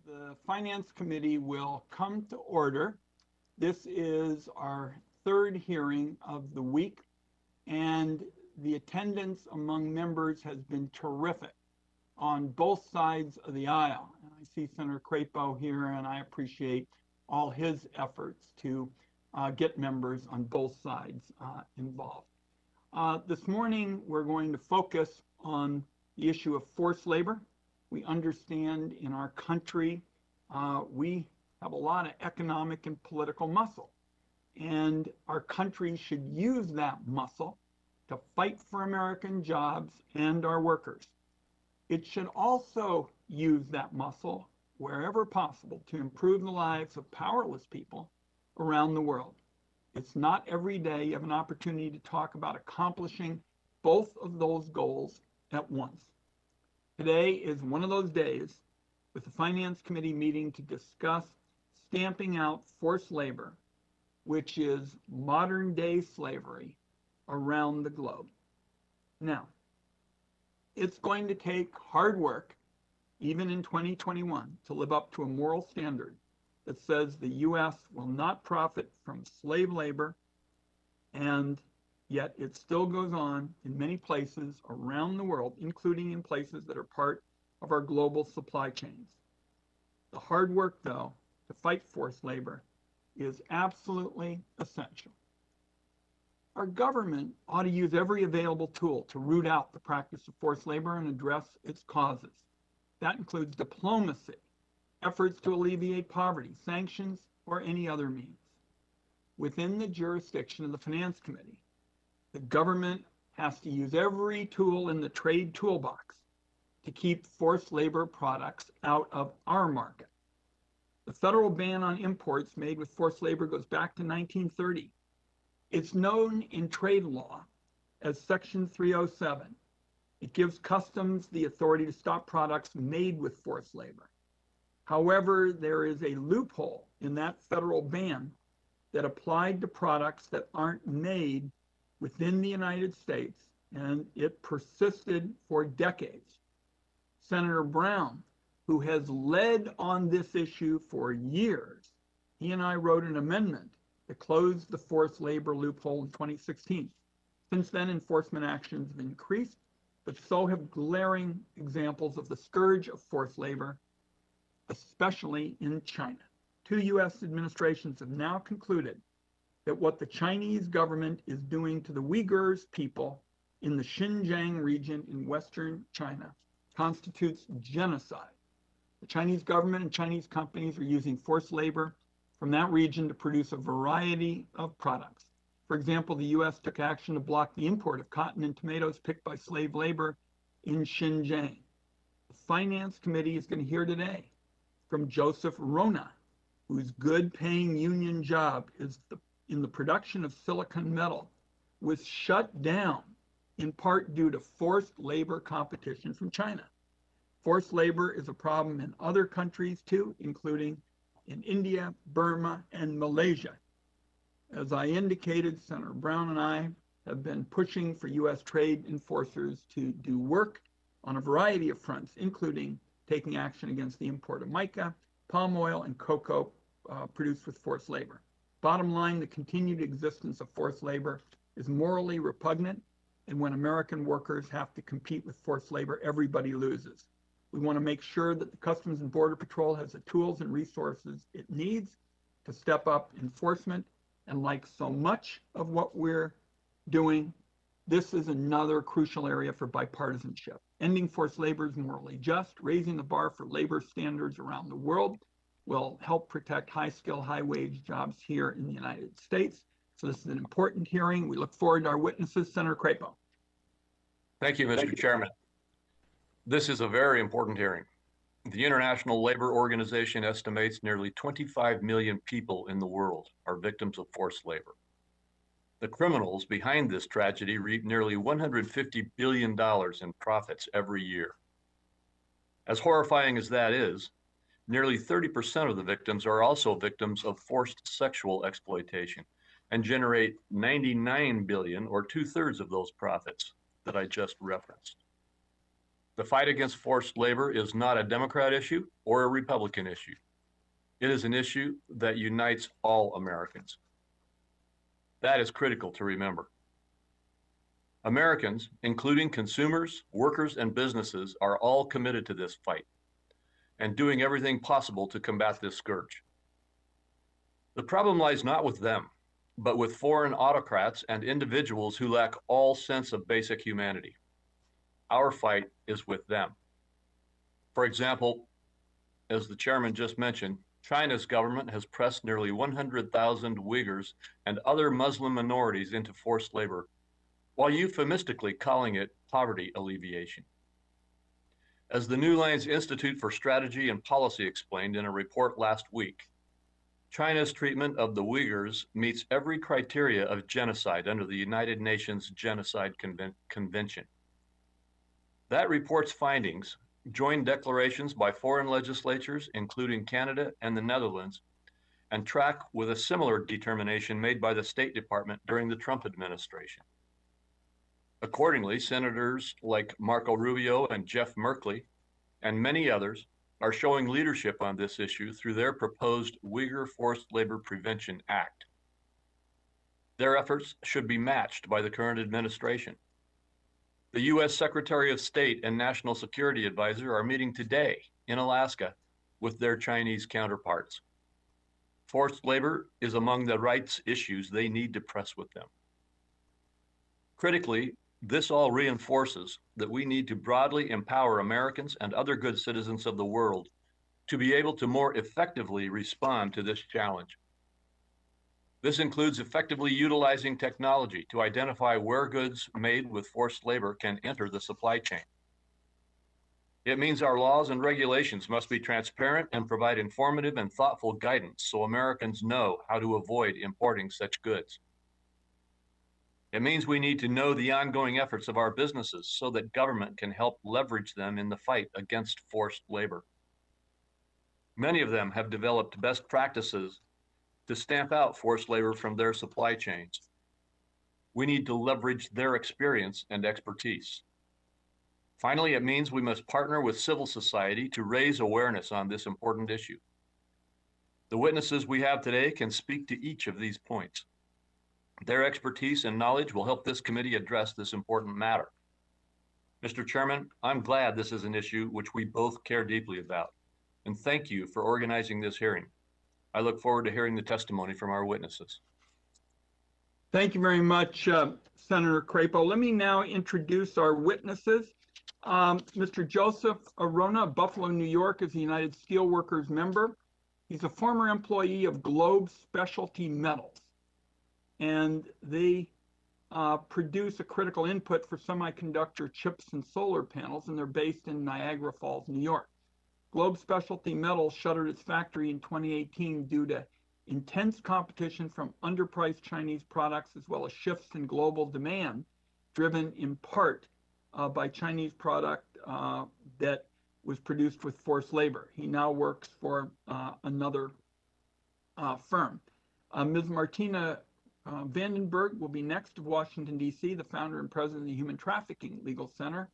The Finance Committee will come to order. This is our third hearing of the week, and the attendance among members has been terrific on both sides of the aisle. And I see Senator Crapo here, and I appreciate all his efforts to get members on both sides involved. This morning, we're going to focus on the issue of forced labor. We understand in our country, we have a lot of economic and political muscle, and our country should use that muscle to fight for American jobs and our workers. It should also use that muscle wherever possible to improve the lives of powerless people around the world. It's not every day you have an opportunity to talk about accomplishing both of those goals at once. Today is one of those days with the Finance Committee meeting to discuss stamping out forced labor, which is modern day slavery around the globe. Now, it's going to take hard work, even in 2021, to live up to a moral standard that says the U.S. will not profit from slave labor, and yet it still goes on in many places around the world, including in places that are part of our global supply chains. The hard work, though, to fight forced labor is absolutely essential. Our government ought to use every available tool to root out the practice of forced labor and address its causes. That includes diplomacy, efforts to alleviate poverty, sanctions, or any other means. Within the jurisdiction of the Finance Committee, the government has to use every tool in the trade toolbox to keep forced labor products out of our market. The federal ban on imports made with forced labor goes back to 1930. It's known in trade law as Section 307. It gives customs the authority to stop products made with forced labor. However, there is a loophole in that federal ban that applied to products that aren't made within the United States, and it persisted for decades. Senator Brown, who has led on this issue for years, he and I wrote an amendment that closed the forced labor loophole in 2016. Since then, enforcement actions have increased, but so have glaring examples of the scourge of forced labor, especially in China. Two U.S. administrations have now concluded that what the Chinese government is doing to the Uyghurs people in the Xinjiang region in Western China constitutes genocide. The Chinese government and Chinese companies are using forced labor from that region to produce a variety of products. For example, the U.S. took action to block the import of cotton and tomatoes picked by slave labor in Xinjiang. The Finance Committee is going to hear today from Joseph Rona, whose good-paying union job is in the production of silicon metal, was shut down in part due to forced labor competition from China. Forced labor is a problem in other countries too, including in India, Burma, and Malaysia. As I indicated, Senator Brown and I have been pushing for U.S. trade enforcers to do work on a variety of fronts, including taking action against the import of mica, palm oil, and cocoa produced with forced labor. Bottom line, the continued existence of forced labor is morally repugnant, and when American workers have to compete with forced labor, everybody loses. We want to make sure that the Customs and Border Patrol has the tools and resources it needs to step up enforcement. And like so much of what we're doing, this is another crucial area for bipartisanship. Ending forced labor is morally just. Raising the bar for labor standards around the world will help protect high-skill, high-wage jobs here in the United States. So this is an important hearing. We look forward to our witnesses. Senator Crapo. Thank you, Mr. Chairman. This is a very important hearing. The International Labor Organization estimates nearly 25 million people in the world are victims of forced labor. The criminals behind this tragedy reap nearly $150 billion in profits every year. As horrifying as that is, nearly 30% of the victims are also victims of forced sexual exploitation and generate 99 billion, or 2/3 of those profits that I just referenced. The fight against forced labor is not a Democrat issue or a Republican issue. It is an issue that unites all Americans. That is critical to remember. Americans, including consumers, workers, and businesses, are all committed to this fight and doing everything possible to combat this scourge. The problem lies not with them, but with foreign autocrats and individuals who lack all sense of basic humanity. Our fight is with them. For example, as the chairman just mentioned, China's government has pressed nearly 100,000 Uyghurs and other Muslim minorities into forced labor, while euphemistically calling it poverty alleviation. As the New Lines Institute for Strategy and Policy explained in a report last week, China's treatment of the Uyghurs meets every criteria of genocide under the United Nations Genocide Convention. That report's findings, joint declarations by foreign legislatures, including Canada and the Netherlands, and track with a similar determination made by the State Department during the Trump administration. Accordingly, senators like Marco Rubio and Jeff Merkley, and many others, are showing leadership on this issue through their proposed Uyghur Forced Labor Prevention Act. Their efforts should be matched by the current administration. The U.S. Secretary of State and National Security Advisor are meeting today in Alaska with their Chinese counterparts. Forced labor is among the rights issues they need to press with them. Critically, this all reinforces that we need to broadly empower Americans and other good citizens of the world to be able to more effectively respond to this challenge. This includes effectively utilizing technology to identify where goods made with forced labor can enter the supply chain. It means our laws and regulations must be transparent and provide informative and thoughtful guidance so Americans know how to avoid importing such goods. It means we need to know the ongoing efforts of our businesses so that government can help leverage them in the fight against forced labor. Many of them have developed best practices to stamp out forced labor from their supply chains. We need to leverage their experience and expertise. Finally, it means we must partner with civil society to raise awareness on this important issue. The witnesses we have today can speak to each of these points. Their expertise and knowledge will help this committee address this important matter. Mr. Chairman, I'm glad this is an issue which we both care deeply about, and thank you for organizing this hearing. I look forward to hearing the testimony from our witnesses. Thank you very much, Senator Crapo. Let me now introduce our witnesses. Mr. Joseph Arona of Buffalo, New York is a United Steelworkers member. He's a former employee of Globe Specialty Metals, and they produce a critical input for semiconductor chips and solar panels, and they're based in Niagara Falls, New York. Globe Specialty Metals shuttered its factory in 2018 due to intense competition from underpriced Chinese products, as well as shifts in global demand, driven in part by Chinese product that was produced with forced labor. He now works for another firm. Ms. Martina Vandenberg will be next, of Washington, D.C., the founder and president of the Human Trafficking Legal Center,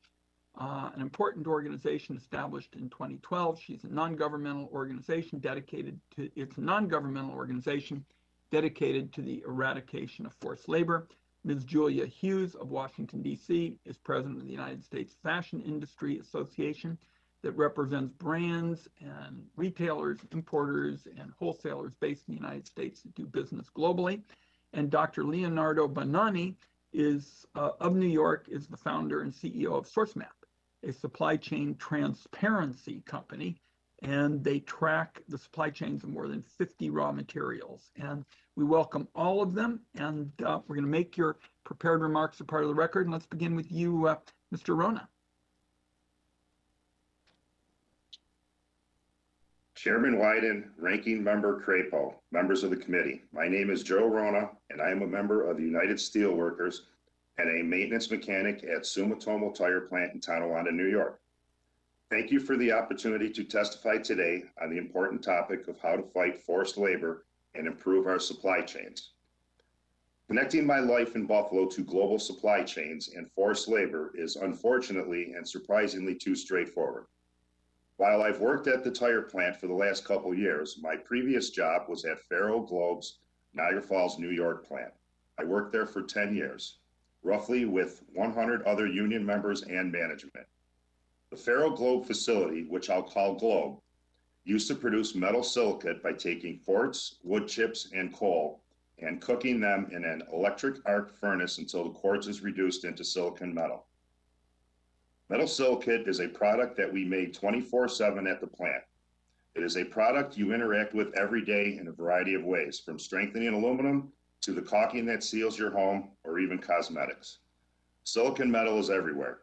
an important organization established in 2012. She's a non-governmental organization dedicated to the eradication of forced labor. Ms. Julia Hughes of Washington, D.C. is president of the United States Fashion Industry Association that represents brands and retailers, importers, and wholesalers based in the United States that do business globally. And Dr. Leonardo Bonanni is of New York, is the founder and CEO of Sourcemap, a supply chain transparency company, and they track the supply chains of more than 50 raw materials. And we welcome all of them, and we're going to make your prepared remarks a part of the record. And let's begin with you, Mr. Rona. Chairman Wyden, Ranking Member Crapo, members of the committee. My name is Joe Rona, and I am a member of the United Steelworkers and a maintenance mechanic at Sumitomo Tire Plant in Tonawanda, New York. Thank you for the opportunity to testify today on the important topic of how to fight forced labor and improve our supply chains. Connecting my life in Buffalo to global supply chains and forced labor is unfortunately and surprisingly too straightforward. While I've worked at the tire plant for the last couple years, my previous job was at Faro Globe's Niagara Falls, New York plant. I worked there for 10 years, roughly with 100 other union members and management. The Faro Globe facility, which I'll call Globe, used to produce metal silicate by taking quartz, wood chips, and coal and cooking them in an electric arc furnace until the quartz is reduced into silicon metal. Metal silicate is a product that we made 24/7 at the plant. It is a product you interact with every day in a variety of ways, from strengthening aluminum to the caulking that seals your home or even cosmetics. Silicon metal is everywhere.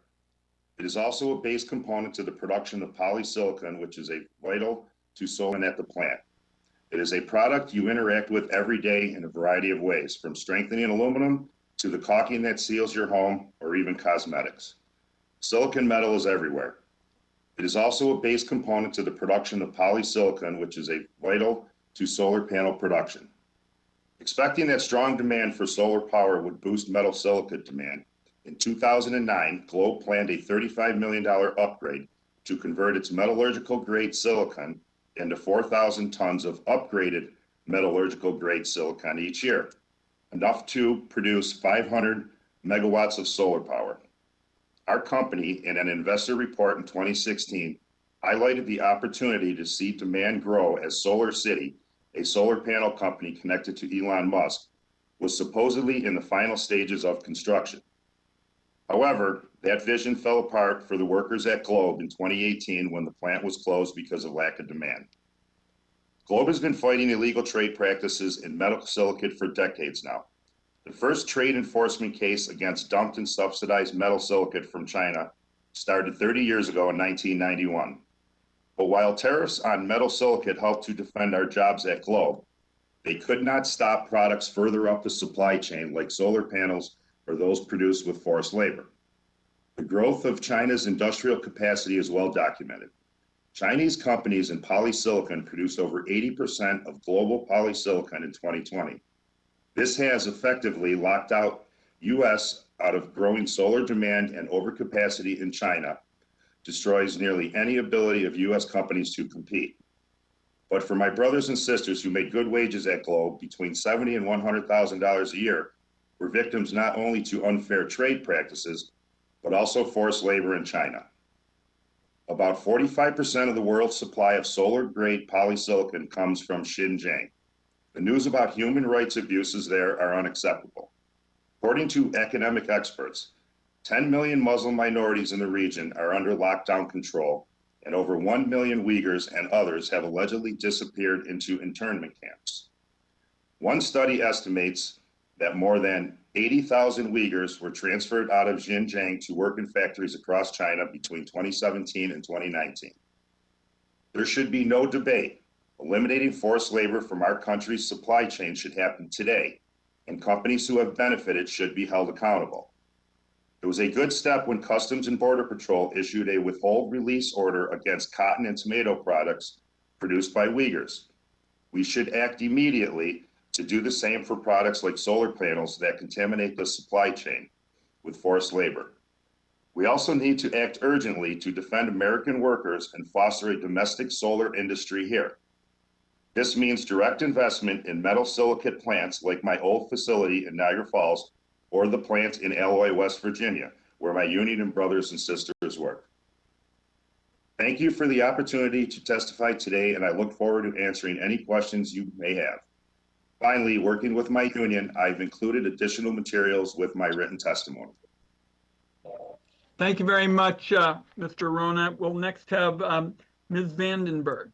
It is also a base component to the production of polysilicon, which is a vital to solar at the plant. It is a product you interact with every day in a variety of ways, from strengthening aluminum to the caulking that seals your home or even cosmetics. Silicon metal is everywhere. It is also a base component to the production of polysilicon, which is a vital to solar panel production. Expecting that strong demand for solar power would boost metal silicate demand, in 2009, Globe planned a $35 million upgrade to convert its metallurgical grade silicon into 4,000 tons of upgraded metallurgical grade silicon each year, enough to produce 500 megawatts of solar power. Our company, in an investor report in 2016, highlighted the opportunity to see demand grow as Solar City, a solar panel company connected to Elon Musk, was supposedly in the final stages of construction. However, that vision fell apart for the workers at Globe in 2018 when the plant was closed because of lack of demand. Globe has been fighting illegal trade practices in metal silicate for decades now. The first trade enforcement case against dumped and subsidized metal silicate from China started 30 years ago in 1991. But while tariffs on metal silicate helped to defend our jobs at Globe, they could not stop products further up the supply chain like solar panels or those produced with forced labor. The growth of China's industrial capacity is well documented. Chinese companies in polysilicon produced over 80% of global polysilicon in 2020. This has effectively locked out U.S. out of growing solar demand, and overcapacity in China destroys nearly any ability of U.S. companies to compete. But for my brothers and sisters who made good wages at Globe, between $70,000 and $100,000 a year, were victims not only to unfair trade practices, but also forced labor in China. About 45% of the world's supply of solar-grade polysilicon comes from Xinjiang. The news about human rights abuses there are unacceptable. According to academic experts, 10 million Muslim minorities in the region are under lockdown control, and over 1 million Uyghurs and others have allegedly disappeared into internment camps. One study estimates that more than 80,000 Uyghurs were transferred out of Xinjiang to work in factories across China between 2017 and 2019. There should be no debate. Eliminating forced labor from our country's supply chain should happen today, and companies who have benefited should be held accountable. It was a good step when Customs and Border Patrol issued a withhold release order against cotton and tomato products produced by Uyghurs. We should act immediately to do the same for products like solar panels that contaminate the supply chain with forced labor. We also need to act urgently to defend American workers and foster a domestic solar industry here. This means direct investment in metal silicate plants like my old facility in Niagara Falls or the plant in Alloy, West Virginia, where my union and brothers and sisters work. Thank you for the opportunity to testify today, and I look forward to answering any questions you may have. Finally, working with my union, I've included additional materials with my written testimony. Thank you very much, Mr. Rona. We'll next have Ms. Vandenberg.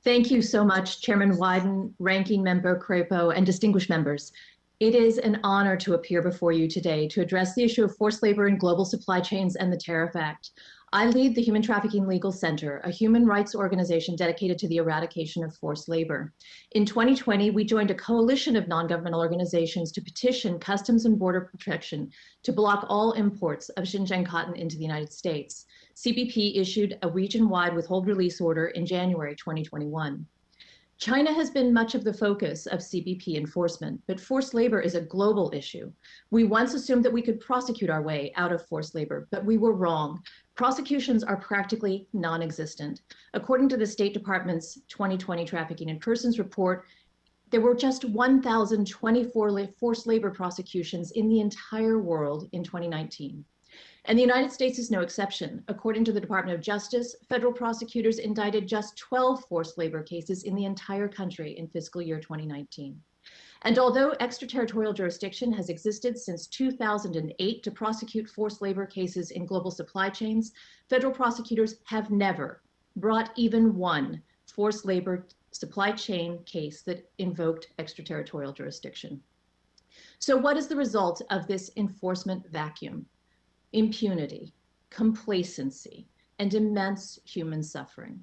Thank you so much, Chairman Wyden, Ranking Member Crapo, and distinguished members. It is an honor to appear before you today to address the issue of forced labor in global supply chains and the Tariff Act. I lead the Human Trafficking Legal Center, a human rights organization dedicated to the eradication of forced labor. In 2020, we joined a coalition of non-governmental organizations to petition Customs and Border Protection to block all imports of Xinjiang cotton into the United States. CBP issued a region-wide withhold release order in January 2021. China has been much of the focus of CBP enforcement, but forced labor is a global issue. We once assumed that we could prosecute our way out of forced labor, but we were wrong. Prosecutions are practically non-existent. According to the State Department's 2020 Trafficking in Persons report, there were just 1,024 forced labor prosecutions in the entire world in 2019. And the United States is no exception. According to the Department of Justice, federal prosecutors indicted just 12 forced labor cases in the entire country in fiscal year 2019. And although extraterritorial jurisdiction has existed since 2008 to prosecute forced labor cases in global supply chains, federal prosecutors have never brought even one forced labor supply chain case that invoked extraterritorial jurisdiction. So what is the result of this enforcement vacuum? Impunity, complacency, and immense human suffering.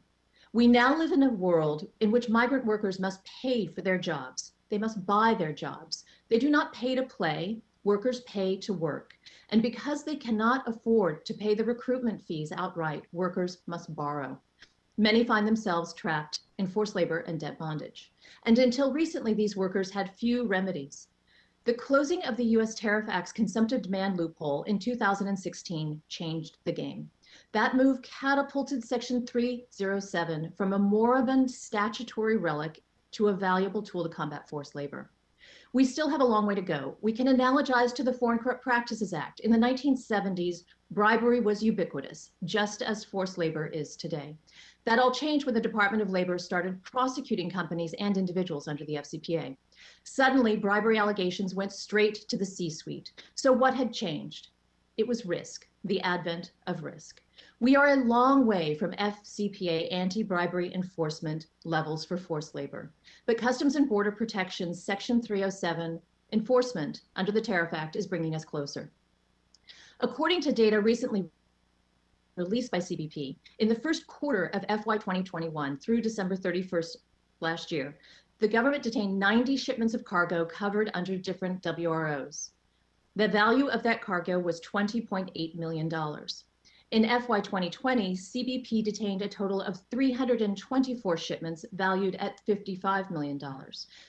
We now live in a world in which migrant workers must pay for their jobs. They must buy their jobs. They do not pay to play, workers pay to work. And because they cannot afford to pay the recruitment fees outright, workers must borrow. Many find themselves trapped in forced labor and debt bondage. And until recently, these workers had few remedies. The closing of the US Tariff Act's consumptive demand loophole in 2016 changed the game. That move catapulted Section 307 from a moribund statutory relic to a valuable tool to combat forced labor. We still have a long way to go. We can analogize to the Foreign Corrupt Practices Act. In the 1970s, bribery was ubiquitous, just as forced labor is today. That all changed when the Department of Labor started prosecuting companies and individuals under the FCPA. Suddenly, bribery allegations went straight to the C-suite. So what had changed? It was risk, the advent of risk. We are a long way from FCPA anti-bribery enforcement levels for forced labor. But Customs and Border Protection's Section 307 enforcement under the Tariff Act is bringing us closer. According to data recently released by CBP, in the first quarter of FY 2021 through December 31st last year, the government detained 90 shipments of cargo covered under different WROs. The value of that cargo was $20.8 million. In FY 2020, CBP detained a total of 324 shipments valued at $55 million.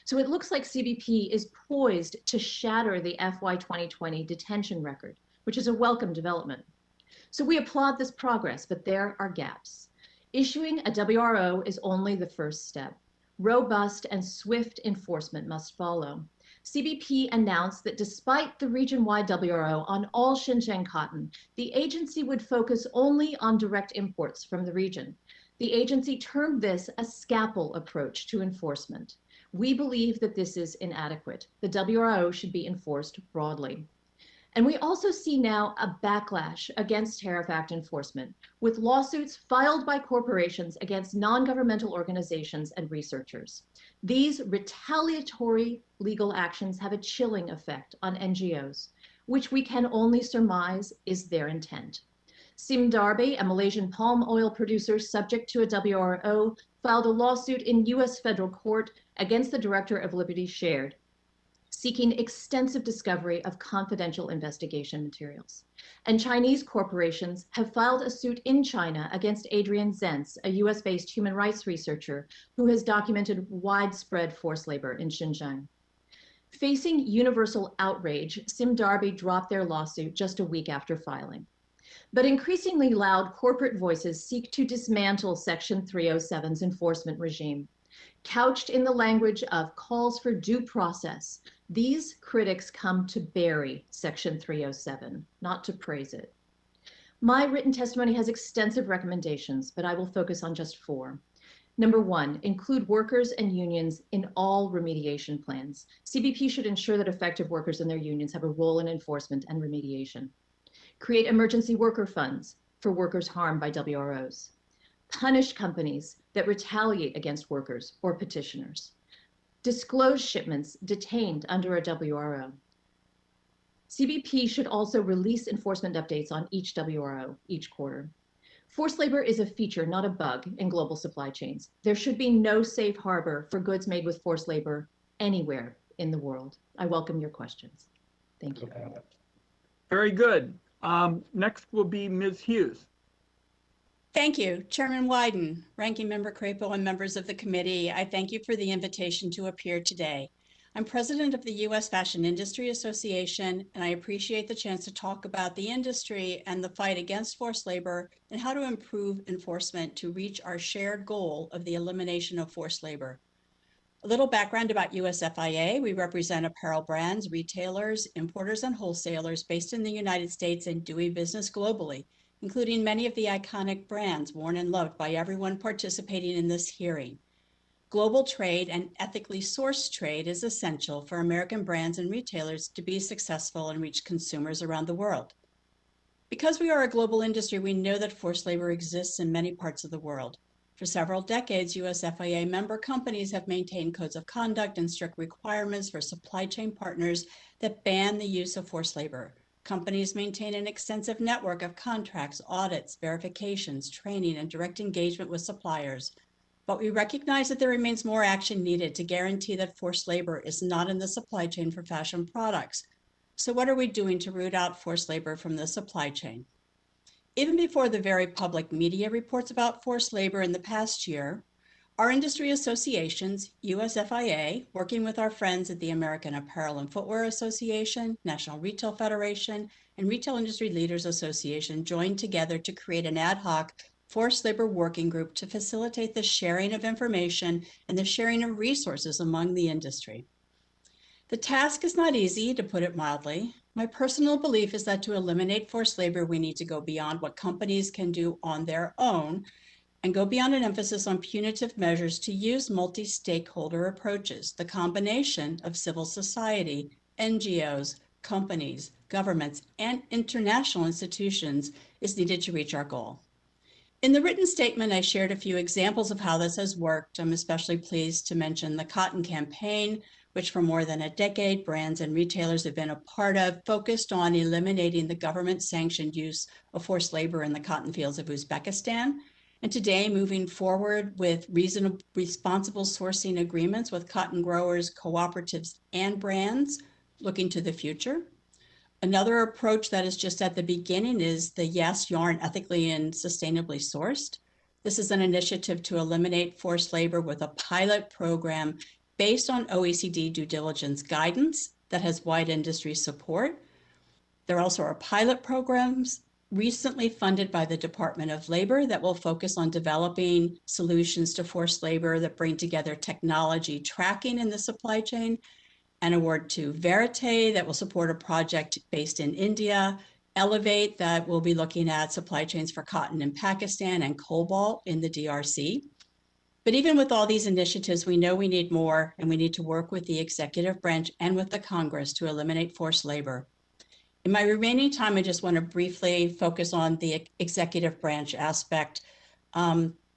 So it looks like CBP is poised to shatter the FY 2020 detention record, which is a welcome development. So we applaud this progress, but there are gaps. Issuing a WRO is only the first step. Robust and swift enforcement must follow. CBP announced that despite the region-wide WRO on all Xinjiang cotton, the agency would focus only on direct imports from the region. The agency termed this a scalpel approach to enforcement. We believe that this is inadequate. The WRO should be enforced broadly. And we also see now a backlash against Tariff Act enforcement, with lawsuits filed by corporations against non-governmental organizations and researchers. These retaliatory legal actions have a chilling effect on NGOs, which we can only surmise is their intent. Sim Darby, a Malaysian palm oil producer subject to a WRO, filed a lawsuit in US federal court against the director of Liberty Shared, seeking extensive discovery of confidential investigation materials. And Chinese corporations have filed a suit in China against Adrian Zenz, a US-based human rights researcher who has documented widespread forced labor in Xinjiang. Facing universal outrage, Sim Darby dropped their lawsuit just a week after filing. But increasingly loud corporate voices seek to dismantle Section 307's enforcement regime. Couched in the language of calls for due process, these critics come to bury Section 307, not to praise it. My written testimony has extensive recommendations, but I will focus on just 4. Number 1, include workers and unions in all remediation plans. CBP should ensure that effective workers and their unions have a role in enforcement and remediation. Create emergency worker funds for workers harmed by WROs. Punish companies that retaliate against workers or petitioners. Disclose shipments detained under a WRO. CBP should also release enforcement updates on each WRO each quarter. Forced labor is a feature, not a bug, in global supply chains. There should be no safe harbor for goods made with forced labor anywhere in the world. I welcome your questions. Thank you. Very good. Next will be Ms. Hughes. Thank you, Chairman Wyden, Ranking Member Crapo, and members of the committee. I thank you for the invitation to appear today. I'm president of the U.S. Fashion Industry Association, and I appreciate the chance to talk about the industry and the fight against forced labor and how to improve enforcement to reach our shared goal of the elimination of forced labor. A little background about USFIA. We represent apparel brands, retailers, importers, and wholesalers based in the United States and doing business globally, including many of the iconic brands worn and loved by everyone participating in this hearing. Global trade and ethically sourced trade is essential for American brands and retailers to be successful and reach consumers around the world. Because we are a global industry, we know that forced labor exists in many parts of the world. For several decades, USFIA member companies have maintained codes of conduct and strict requirements for supply chain partners that ban the use of forced labor. Companies maintain an extensive network of contracts, audits, verifications, training, and direct engagement with suppliers. But we recognize that there remains more action needed to guarantee that forced labor is not in the supply chain for fashion products. So what are we doing to root out forced labor from the supply chain? Even before the very public media reports about forced labor in the past year, our industry associations, USFIA, working with our friends at the American Apparel and Footwear Association, National Retail Federation, and Retail Industry Leaders Association, joined together to create an ad hoc forced labor working group to facilitate the sharing of information and the sharing of resources among the industry. The task is not easy, to put it mildly. My personal belief is that to eliminate forced labor, we need to go beyond what companies can do on their own and go beyond an emphasis on punitive measures to use multi-stakeholder approaches. The combination of civil society, NGOs, companies, governments, and international institutions is needed to reach our goal. In the written statement, I shared a few examples of how this has worked. I'm especially pleased to mention the Cotton Campaign, which for more than a decade, brands and retailers have been a part of, focused on eliminating the government-sanctioned use of forced labor in the cotton fields of Uzbekistan. And today, moving forward with responsible sourcing agreements with cotton growers, cooperatives, and brands looking to the future. Another approach that is just at the beginning is the Yes Yarn Ethically and Sustainably Sourced. This is an initiative to eliminate forced labor with a pilot program based on OECD due diligence guidance that has wide industry support. There also are pilot programs recently funded by the Department of Labor that will focus on developing solutions to forced labor that bring together technology tracking in the supply chain. An award to Verite that will support a project based in India, Elevate that will be looking at supply chains for cotton in Pakistan and cobalt in the DRC. But even with all these initiatives, we know we need more, and we need to work with the executive branch and with the Congress to eliminate forced labor. In my remaining time, I just want to briefly focus on the executive branch aspect.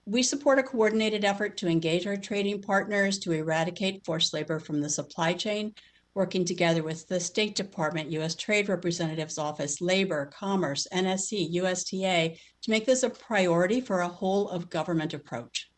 We support a coordinated effort to engage our trading partners to eradicate forced labor from the supply chain, working together with the State Department, U.S. Trade Representative's Office, Labor, Commerce, NSC, USTA, to make this a priority for a whole of government approach.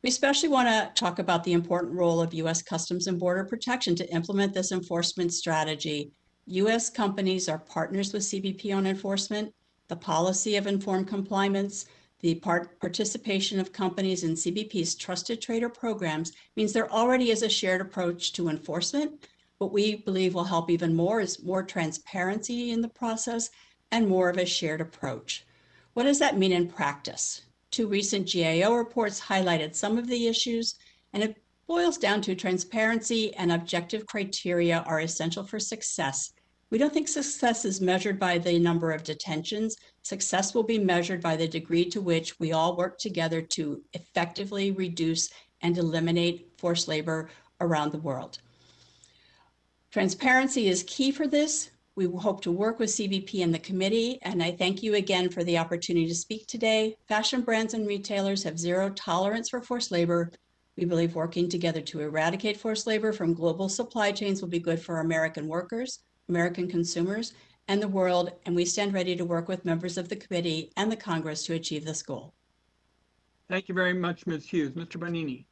We especially want to talk about the important role of U.S. Customs and Border Protection to implement this enforcement strategy. U.S. companies are partners with CBP on enforcement. The policy of informed compliance, the participation of companies in CBP's trusted trader programs means there already is a shared approach to enforcement. What we believe will help even more is more transparency in the process and more of a shared approach. What does that mean in practice? 2 recent GAO reports highlighted some of the issues, and it boils down to transparency and objective criteria are essential for success. We don't think success is measured by the number of detentions. Success will be measured by the degree to which we all work together to effectively reduce and eliminate forced labor around the world. Transparency is key for this. We hope to work with CBP and the committee, and I thank you again for the opportunity to speak today. Fashion brands and retailers have zero tolerance for forced labor. We believe working together to eradicate forced labor from global supply chains will be good for American workers, American consumers, and the world, and we stand ready to work with members of the committee and the Congress to achieve this goal. Thank you very much, Ms. Hughes. Mr. Bonini.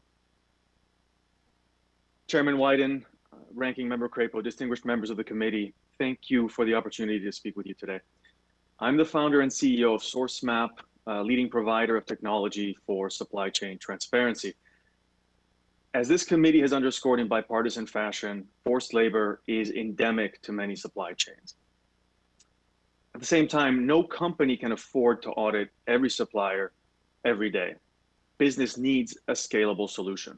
Chairman Wyden, Ranking Member Crapo, distinguished members of the committee, thank you for the opportunity to speak with you today. I'm the founder and CEO of Sourcemap, leading provider of technology for supply chain transparency. As this committee has underscored in bipartisan fashion, forced labor is endemic to many supply chains. At the same time, no company can afford to audit every supplier every day. Business needs a scalable solution.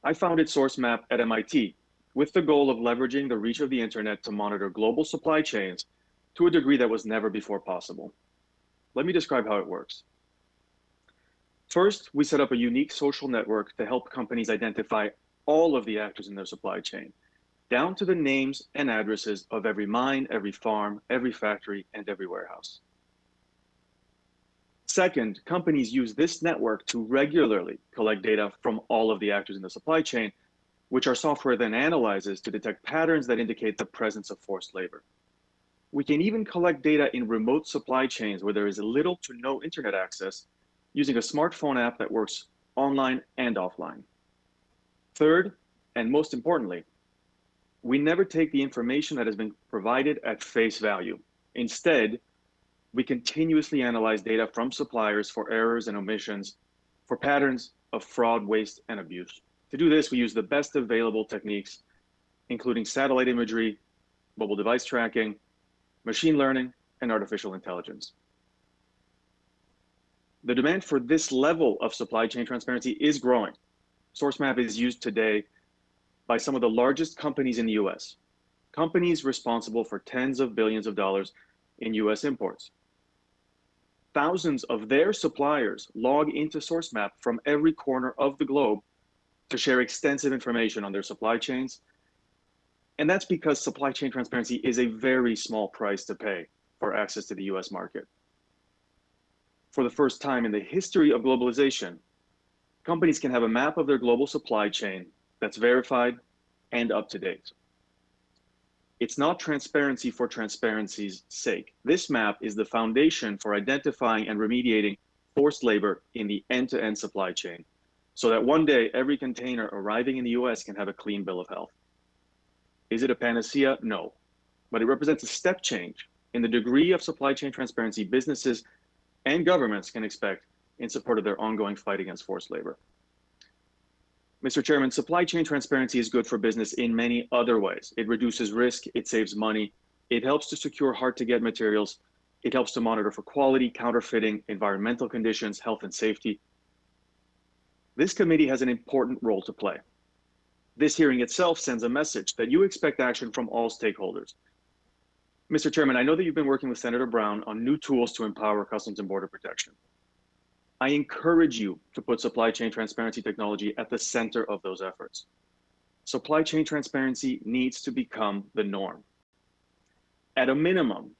I founded Sourcemap at MIT with the goal of leveraging the reach of the internet to monitor global supply chains to a degree that was never before possible. Let me describe how it works. First, we set up a unique social network to help companies identify all of the actors in their supply chain, down to the names and addresses of every mine, every farm, every factory, and every warehouse. Second, companies use this network to regularly collect data from all of the actors in the supply chain, which our software then analyzes to detect patterns that indicate the presence of forced labor. We can even collect data in remote supply chains where there is little to no internet access using a smartphone app that works online and offline. Third, and most importantly, we never take the information that has been provided at face value. Instead, we continuously analyze data from suppliers for errors and omissions, for patterns of fraud, waste, and abuse. To do this, we use the best available techniques, including satellite imagery, mobile device tracking, machine learning, and artificial intelligence. The demand for this level of supply chain transparency is growing. Sourcemap is used today by some of the largest companies in the US, companies responsible for tens of billions of dollars in US imports. Thousands of their suppliers log into Sourcemap from every corner of the globe to share extensive information on their supply chains. And that's because supply chain transparency is a very small price to pay for access to the US market. For the first time in the history of globalization, companies can have a map of their global supply chain that's verified and up to date. It's not transparency for transparency's sake. This map is the foundation for identifying and remediating forced labor in the end-to-end supply chain, so that one day every container arriving in the US can have a clean bill of health. Is it a panacea? No, but it represents a step change in the degree of supply chain transparency businesses and governments can expect in support of their ongoing fight against forced labor. Mr. Chairman, supply chain transparency is good for business in many other ways. It reduces risk, it saves money, it helps to secure hard-to-get materials, it helps to monitor for quality, counterfeiting, environmental conditions, health and safety. This committee has an important role to play. This hearing itself sends a message that you expect action from all stakeholders. Mr. Chairman, I know that you've been working with Senator Brown on new tools to empower Customs and Border Protection. I encourage you to put supply chain transparency technology at the center of those efforts. Supply chain transparency needs to become the norm. At a minimum,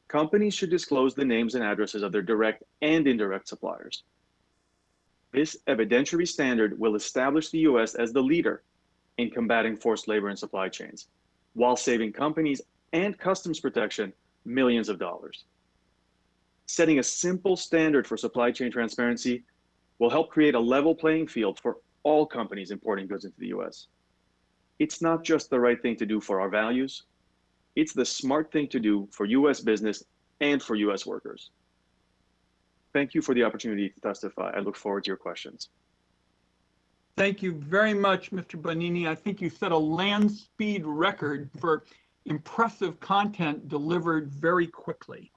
companies should disclose the names and addresses of their direct and indirect suppliers. This evidentiary standard will establish the US as the leader in combating forced labor in supply chains, while saving companies and customs protection millions of dollars. Setting a simple standard for supply chain transparency will help create a level playing field for all companies importing goods into the US. It's not just the right thing to do for our values, it's the smart thing to do for US business and for US workers. Thank you for the opportunity to testify. I look forward to your questions. Thank you very much, Mr. Bonini. I think you set a land speed record for impressive content delivered very quickly.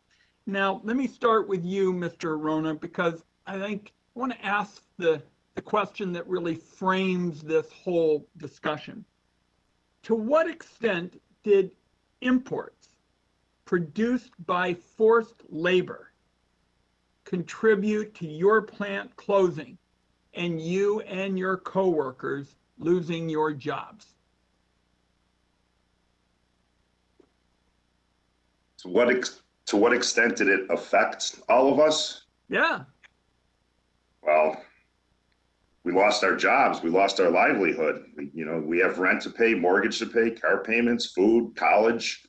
Now, let me start with you, Mr. Arona, because I think I want to ask the question that really frames this whole discussion. To what extent did imports produced by forced labor contribute to your plant closing and you and your coworkers losing your jobs? To what extent did it affect all of us? Yeah. Well, we lost our jobs. We lost our livelihood. We have rent to pay, mortgage to pay, car payments, food, college.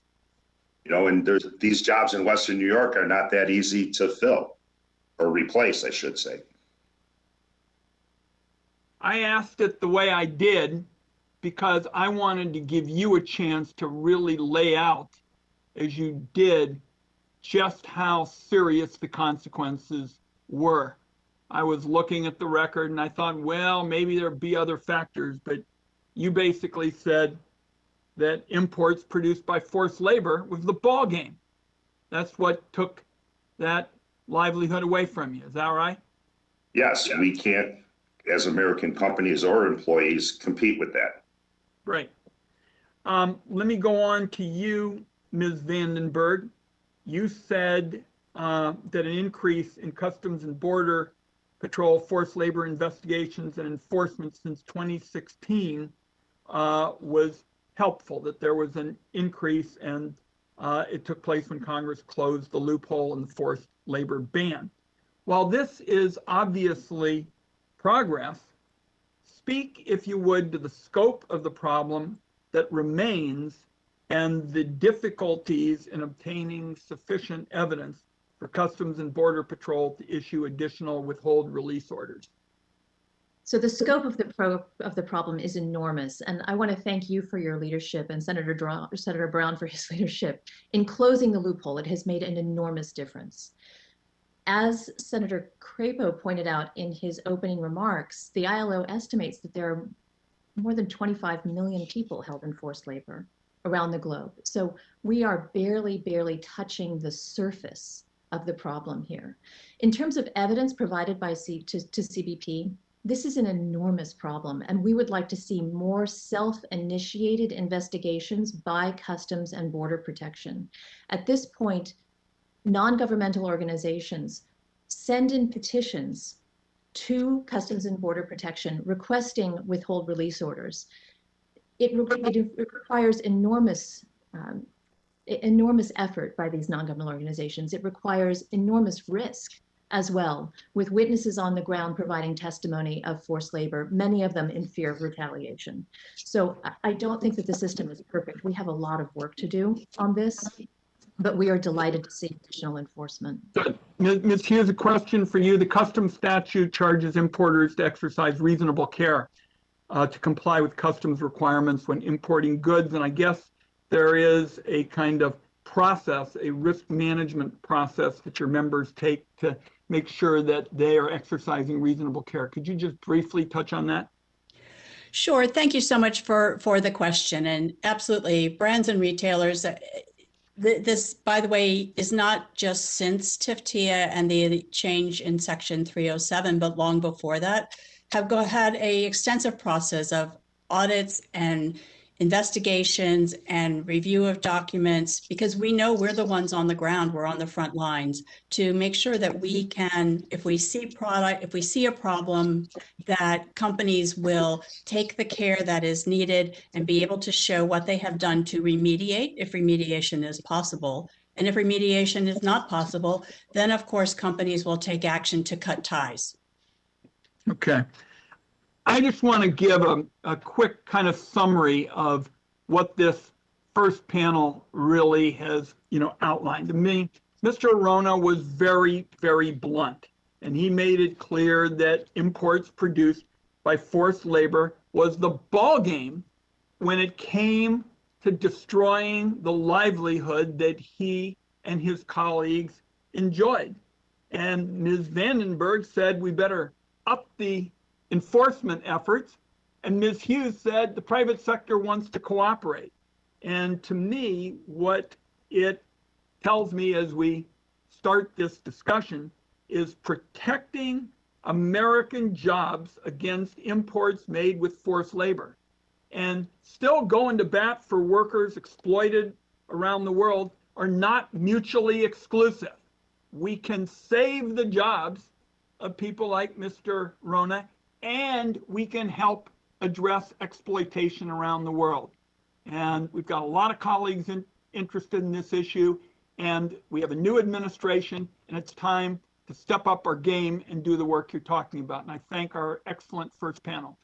And these jobs in Western New York are not that easy to fill or replace, I should say. I asked it the way I did because I wanted to give you a chance to really lay out, as you did, just how serious the consequences were. I was looking at the record and I thought, well, maybe there'd be other factors, but you basically said that imports produced by forced labor was the ball game. That's what took that livelihood away from you. Is that right? Yes, we can't, as American companies or employees, compete with that. Great. Let me go on to you, Ms. Vandenberg. You said that an increase in Customs and Border Patrol forced labor investigations and enforcement since 2016 was helpful, that there was an increase, and it took place when Congress closed the loophole in the forced labor ban. While this is obviously progress, speak, if you would, to the scope of the problem that remains and the difficulties in obtaining sufficient evidence for Customs and Border Patrol to issue additional withhold release orders. So the scope of the problem is enormous, and I want to thank you for your leadership and Senator Brown for his leadership in closing the loophole. It has made an enormous difference. As Senator Crapo pointed out in his opening remarks, the ILO estimates that there are more than 25 million people held in forced labor around the globe. So we are barely touching the surface of the problem here. In terms of evidence provided by to CBP, this is an enormous problem, and we would like to see more self-initiated investigations by Customs and Border Protection. At this point, non-governmental organizations send in petitions to Customs and Border Protection requesting withhold release orders. It requires enormous effort by these non-governmental organizations. It requires enormous risk as well, with witnesses on the ground providing testimony of forced labor, many of them in fear of retaliation. So I don't think that the system is perfect. We have a lot of work to do on this, but we are delighted to see additional enforcement. Good. Ms. Hughes, a question for you. The customs statute charges importers to exercise reasonable care to comply with customs requirements when importing goods. And I guess there is a kind of process, a risk management process that your members take to make sure that they are exercising reasonable care. Could you just briefly touch on that? Sure. Thank you so much for the question. And absolutely, brands and retailers, this, by the way, is not just since TIFTIA and the change in Section 307, but long before that, have had a extensive process of audits and investigations and review of documents, because we know we're the ones on the ground, we're on the front lines, to make sure that we can, if we see a problem, that companies will take the care that is needed and be able to show what they have done to remediate, if remediation is possible. And if remediation is not possible, then of course companies will take action to cut ties. Okay. I just want to give a quick kind of summary of what this first panel really has, outlined. To me, Mr. Arona was very, very blunt, and he made it clear that imports produced by forced labor was the ball game when it came to destroying the livelihood that he and his colleagues enjoyed. And Ms. Vandenberg said we better up the enforcement efforts, and Ms. Hughes said the private sector wants to cooperate. And to me, what it tells me as we start this discussion is protecting American jobs against imports made with forced labor, and still going to bat for workers exploited around the world are not mutually exclusive. We can save the jobs of people like Mr. Rona, and we can help address exploitation around the world. And we've got a lot of colleagues interested in this issue, and we have a new administration, and it's time to step up our game and do the work you're talking about. And I thank our excellent first panel.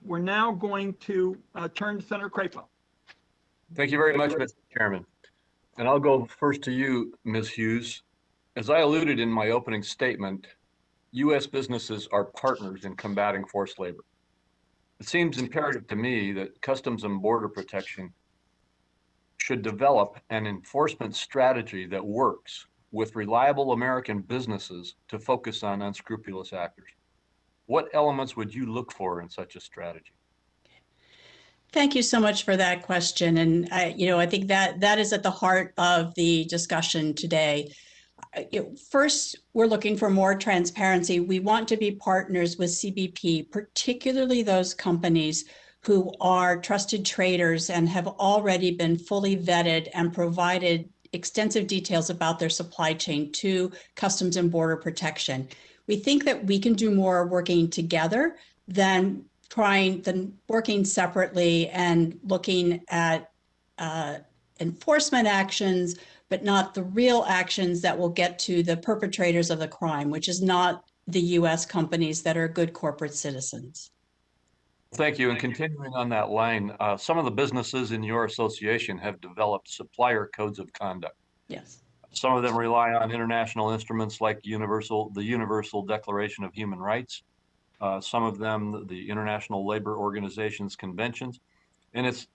We're now going to turn to Senator Crapo. Thank you very much, Mr. Chairman. And I'll go first to you, Ms. Hughes. As I alluded in my opening statement, U.S. businesses are partners in combating forced labor. It seems imperative to me that Customs and Border Protection should develop an enforcement strategy that works with reliable American businesses to focus on unscrupulous actors. What elements would you look for in such a strategy? Thank you so much for that question. And I think that is at the heart of the discussion today. First, we're looking for more transparency. We want to be partners with CBP, particularly those companies who are trusted traders and have already been fully vetted and provided extensive details about their supply chain to Customs and Border Protection. We think that we can do more working together than working separately and looking at enforcement actions, but not the real actions that will get to the perpetrators of the crime, which is not the U.S. companies that are good corporate citizens. Thank you. And continuing on that line, some of the businesses in your association have developed supplier codes of conduct. Yes. Some of them rely on international instruments like the Universal Declaration of Human Rights. Some of them, the International Labor Organization's conventions. And it's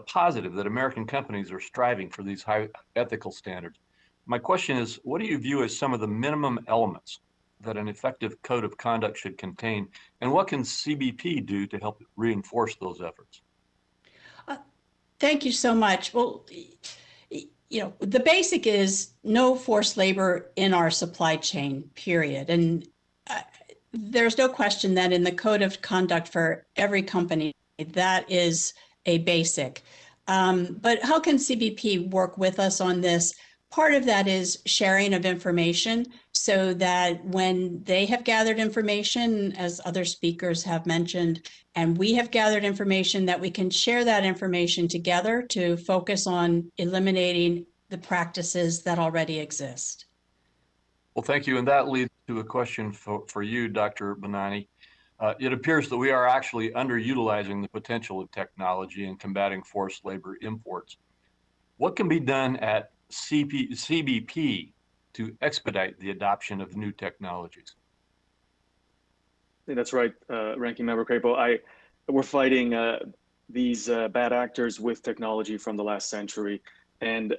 positive that American companies are striving for these high ethical standards. My question is, what do you view as some of the minimum elements that an effective code of conduct should contain, and what can CBP do to help reinforce those efforts? Thank you so much. Well, the basic is no forced labor in our supply chain, period. And there's no question that in the code of conduct for every company, that is a basic. But how can CBP work with us on this? Part of that is sharing of information so that when they have gathered information, as other speakers have mentioned, and we have gathered information, that we can share that information together to focus on eliminating the practices that already exist. Well, thank you. And that leads to a question for you, Dr. Bonani. It appears that we are actually underutilizing the potential of technology in combating forced labor imports. What can be done at CBP to expedite the adoption of new technologies? That's right, Ranking Member Crapo. We're fighting these bad actors with technology from the last century. And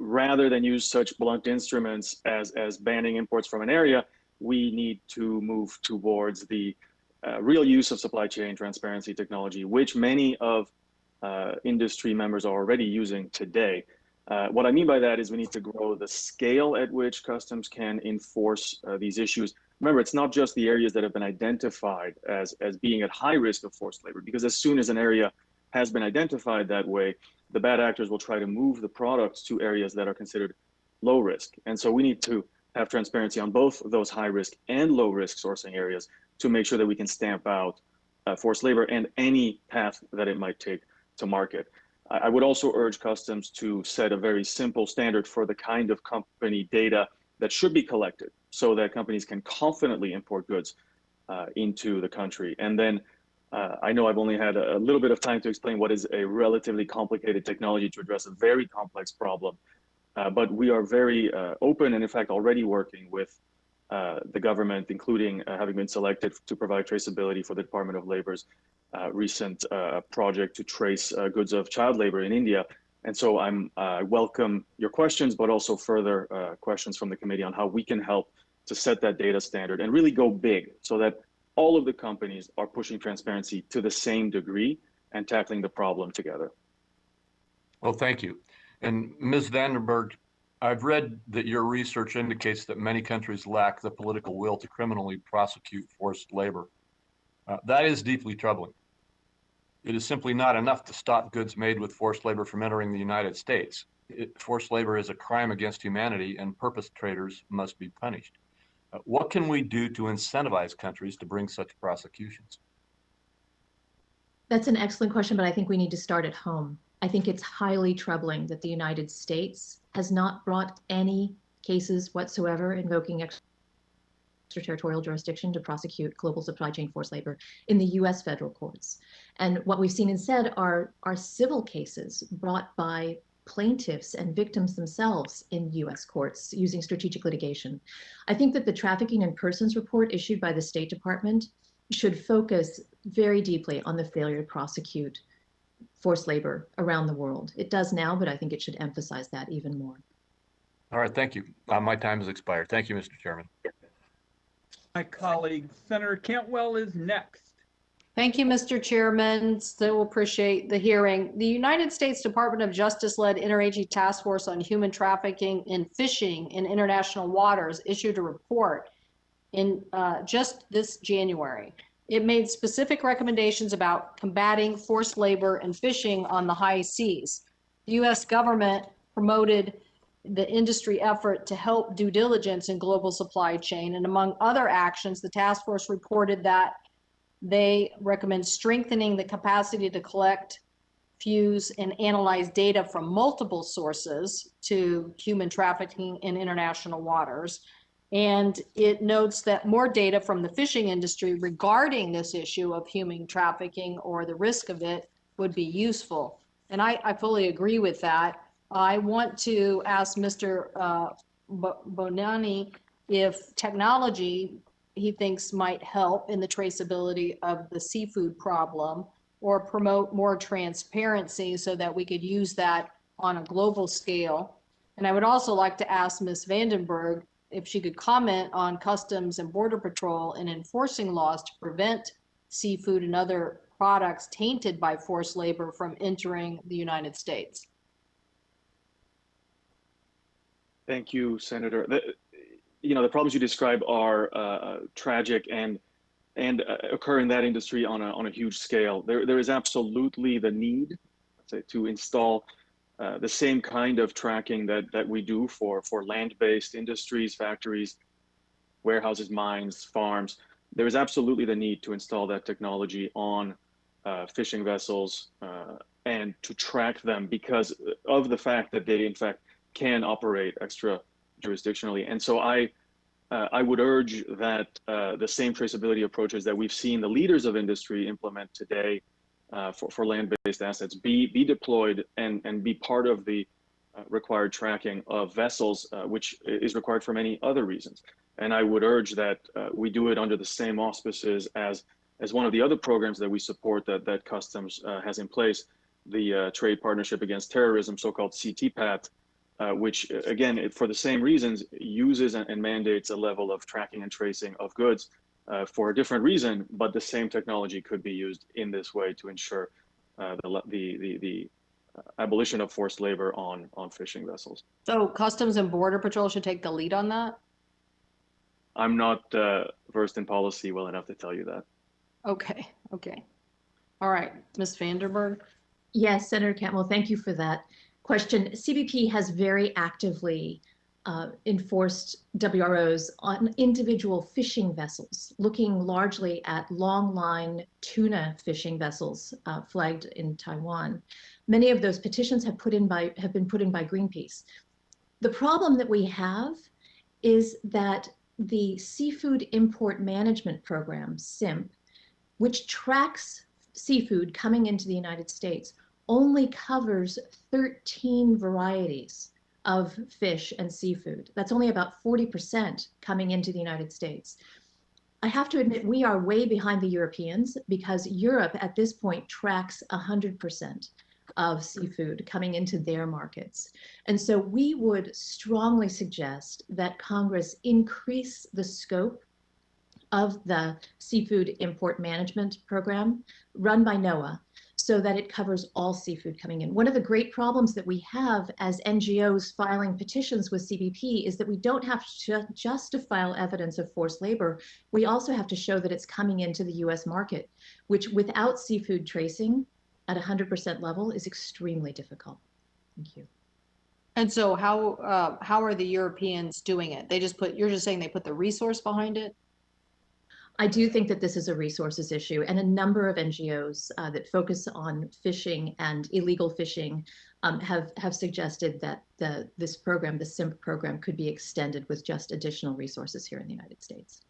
rather than use such blunt instruments as banning imports from an area, we need to move towards the real use of supply chain transparency technology, which many of industry members are already using today. What I mean by that is we need to grow the scale at which customs can enforce these issues. Remember, it's not just the areas that have been identified as being at high risk of forced labor, because as soon as an area has been identified that way, the bad actors will try to move the products to areas that are considered low risk. And so we need to have transparency on both those high risk and low risk sourcing areas to make sure that we can stamp out forced labor and any path that it might take to market. I would also urge customs to set a very simple standard for the kind of company data that should be collected so that companies can confidently import goods into the country. And then I know I've only had a little bit of time to explain what is a relatively complicated technology to address a very complex problem. But we are very open and in fact already working with the government, including having been selected to provide traceability for the Department of Labor's recent project to trace goods of child labor in India. And so I welcome your questions, but also further questions from the committee on how we can help to set that data standard and really go big so that all of the companies are pushing transparency to the same degree and tackling the problem together. Well, thank you. And Ms. Vandenberg, I've read that your research indicates that many countries lack the political will to criminally prosecute forced labor. That is deeply troubling. It is simply not enough to stop goods made with forced labor from entering the United States. Forced labor is a crime against humanity and perpetrators must be punished. What can we do to incentivize countries to bring such prosecutions? That's an excellent question, but I think we need to start at home. I think it's highly troubling that the United States has not brought any cases whatsoever invoking extraterritorial jurisdiction to prosecute global supply chain forced labor in the US federal courts. And what we've seen instead are civil cases brought by plaintiffs and victims themselves in US courts using strategic litigation. I think that the Trafficking in Persons report issued by the State Department should focus very deeply on the failure to prosecute forced labor around the world. It does now, but I think it should emphasize that even more. All right, thank you. My time has expired. Thank you, Mr. Chairman. My colleague, Senator Cantwell, is next. Thank you, Mr. Chairman. Still appreciate the hearing. The United States Department of Justice-led Interagency Task Force on Human Trafficking and Fishing in International Waters issued a report in just this January. It made specific recommendations about combating forced labor and fishing on the high seas. The U.S. government promoted the industry effort to help due diligence in global supply chain. And among other actions, the task force reported that they recommend strengthening the capacity to collect, fuse, and analyze data from multiple sources to human trafficking in international waters. And it notes that more data from the fishing industry regarding this issue of human trafficking or the risk of it would be useful. And I fully agree with that. I want to ask Mr. Bonani if technology he thinks might help in the traceability of the seafood problem or promote more transparency so that we could use that on a global scale. And I would also like to ask Ms. Vandenberg if she could comment on Customs and Border Patrol in enforcing laws to prevent seafood and other products tainted by forced labor from entering the United States. Thank you, Senator. The problems you describe are tragic and occur in that industry on a huge scale. There is absolutely the need, let's say, to install the same kind of tracking that we do for land-based industries, factories, warehouses, mines, farms. There is absolutely the need to install that technology on fishing vessels and to track them because of the fact that they, in fact, can operate extra jurisdictionally. And so I would urge that the same traceability approaches that we've seen the leaders of industry implement today for land-based assets be deployed and be part of the required tracking of vessels, which is required for many other reasons. And I would urge that we do it under the same auspices as one of the other programs that we support that Customs has in place, the Trade Partnership Against Terrorism, so-called CTPAT, which again, for the same reasons, uses and mandates a level of tracking and tracing of goods for a different reason, but the same technology could be used in this way to ensure the abolition of forced labor on fishing vessels. So Customs and Border Patrol should take the lead on that? I'm not versed in policy well enough to tell you that. Okay. All right, Ms. Vandenberg. Yes, Senator Cantwell, thank you for that question. CBP has very actively enforced WROs on individual fishing vessels, looking largely at long line tuna fishing vessels flagged in Taiwan. Many of those petitions have been put in by Greenpeace. The problem that we have is that the Seafood Import Management Program, SIMP, which tracks seafood coming into the United States, only covers 13 varieties of fish and seafood. That's only about 40% coming into the United States. I have to admit, we are way behind the Europeans because Europe at this point tracks 100% of seafood coming into their markets. And so we would strongly suggest that Congress increase the scope of the Seafood Import Management Program run by NOAA so that it covers all seafood coming in. One of the great problems that we have as NGOs filing petitions with CBP is that we don't have just to file evidence of forced labor. We also have to show that it's coming into the US market, which without seafood tracing at 100% level is extremely difficult. Thank you. And so how are the Europeans doing it? You're just saying they put the resource behind it? I do think that this is a resources issue, and a number of NGOs that focus on fishing and illegal fishing have suggested that this program, the SIMP program, could be extended with just additional resources here in the United States.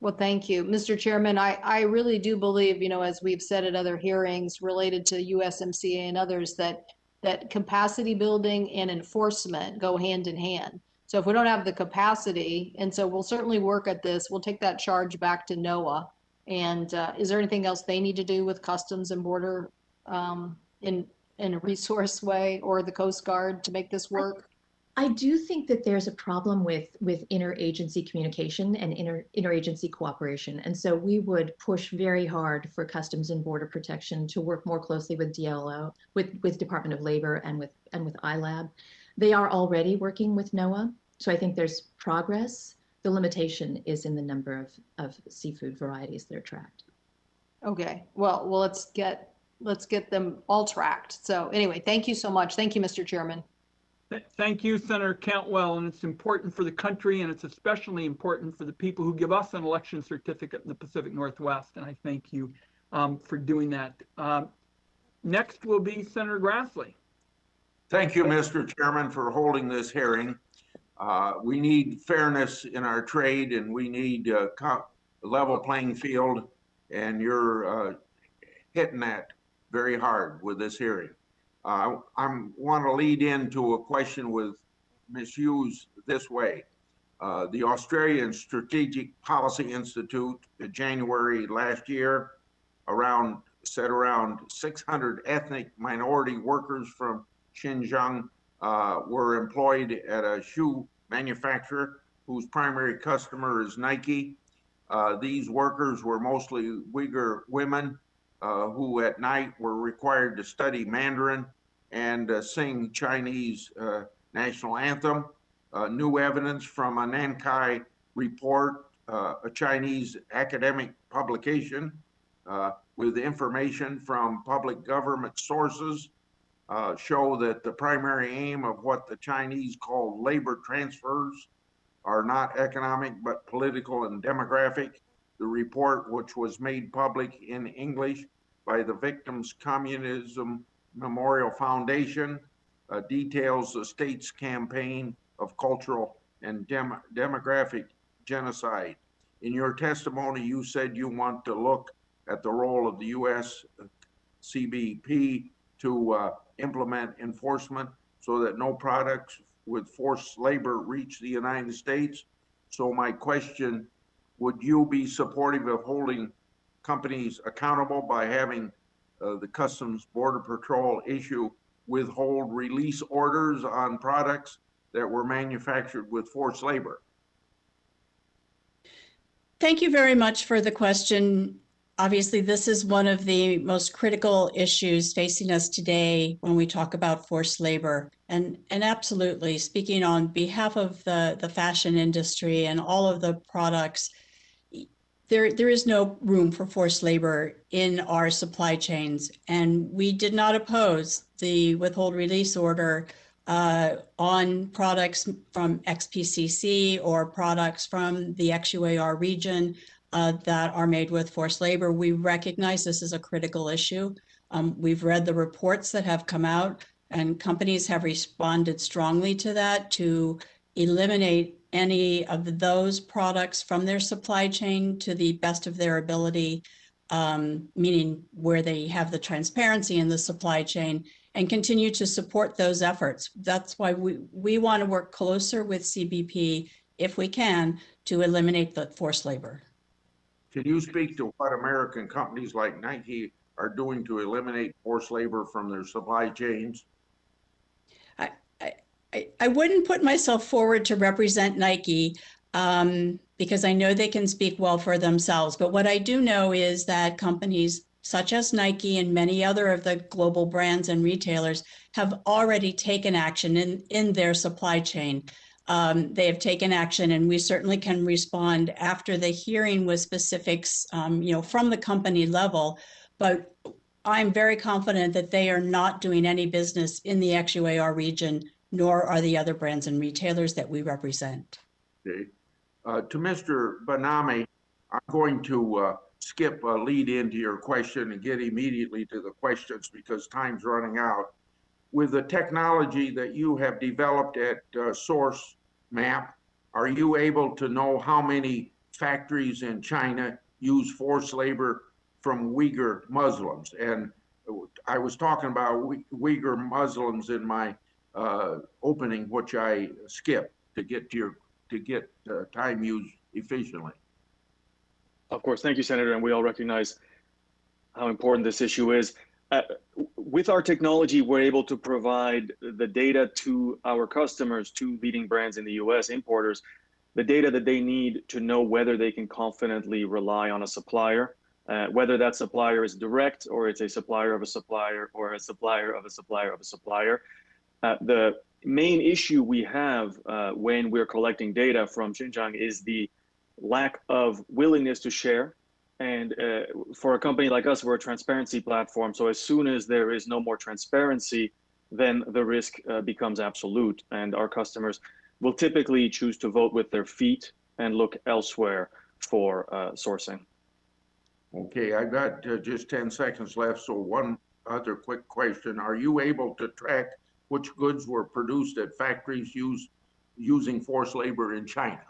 Well, thank you. Mr. Chairman, I really do believe, as we've said at other hearings related to USMCA and others, that capacity building and enforcement go hand in hand. So if we don't have the capacity, and so we'll certainly work at this, we'll take that charge back to NOAA. And is there anything else they need to do with Customs and Border in a resource way, or the Coast Guard to make this work? I do think that there's a problem with interagency communication and interagency cooperation. And so we would push very hard for Customs and Border Protection to work more closely with DLO, with Department of Labor and with ILAB. They are already working with NOAA. So I think there's progress. The limitation is in the number of seafood varieties that are tracked. Okay, well, let's get them all tracked. So anyway, thank you so much. Thank you, Mr. Chairman. Thank you, Senator Cantwell, and it's important for the country, and it's especially important for the people who give us an election certificate in the Pacific Northwest, and I thank you for doing that. Next will be Senator Grassley. Thank you, Mr. Chairman, for holding this hearing. We need fairness in our trade, and we need a level playing field, and you're hitting that very hard with this hearing. I want to lead into a question with Ms. Hughes this way. The Australian Strategic Policy Institute in January last year said around 600 ethnic minority workers from Xinjiang were employed at a shoe manufacturer whose primary customer is Nike. These workers were mostly Uyghur women who at night were required to study Mandarin and sing Chinese national anthem. New evidence from a Nankai report, a Chinese academic publication with information from public government sources show that the primary aim of what the Chinese call labor transfers are not economic but political and demographic. The report, which was made public in English by the Victims Communism Memorial Foundation, details the state's campaign of cultural and demographic genocide. In your testimony, you said you want to look at the role of the U.S. CBP to implement enforcement so that no products with forced labor reach the United States. So my question, would you be supportive of holding companies accountable by having the Customs Border Patrol issue withhold release orders on products that were manufactured with forced labor? Thank you very much for the question. Obviously, this is one of the most critical issues facing us today when we talk about forced labor. And absolutely, speaking on behalf of the fashion industry and all of the products, there is no room for forced labor in our supply chains. And we did not oppose the withhold release order on products from XPCC or products from the XUAR region that are made with forced labor. We recognize this is a critical issue. We've read the reports that have come out, and companies have responded strongly to that to eliminate any of those products from their supply chain to the best of their ability, meaning where they have the transparency in the supply chain, and continue to support those efforts. That's why we want to work closer with CBP, if we can, to eliminate the forced labor. Can you speak to what American companies like Nike are doing to eliminate forced labor from their supply chains? I wouldn't put myself forward to represent Nike because I know they can speak well for themselves. But what I do know is that companies such as Nike and many other of the global brands and retailers have already taken action in their supply chain. They have taken action, and we certainly can respond after the hearing with specifics, from the company level. But I'm very confident that they are not doing any business in the XUAR region, nor are the other brands and retailers that we represent. Okay. To Mr. Banami, I'm going to skip a lead into your question and get immediately to the questions because time's running out. With the technology that you have developed at Sourcemap, are you able to know how many factories in China use forced labor from Uyghur Muslims? And I was talking about Uyghur Muslims in my opening, which I skipped to get time used efficiently. Of course, thank you, Senator, and we all recognize how important this issue is. With our technology, we're able to provide the data to our customers, to leading brands in the US, importers, the data that they need to know whether they can confidently rely on a supplier, whether that supplier is direct or it's a supplier of a supplier or a supplier of a supplier of a supplier. The main issue we have when we're collecting data from Xinjiang is the lack of willingness to share. And for a company like us, we're a transparency platform. So as soon as there is no more transparency, then the risk becomes absolute. And our customers will typically choose to vote with their feet and look elsewhere for sourcing. Okay, I've got just 10 seconds left. So one other quick question. Are you able to track which goods were produced at factories using forced labor in China?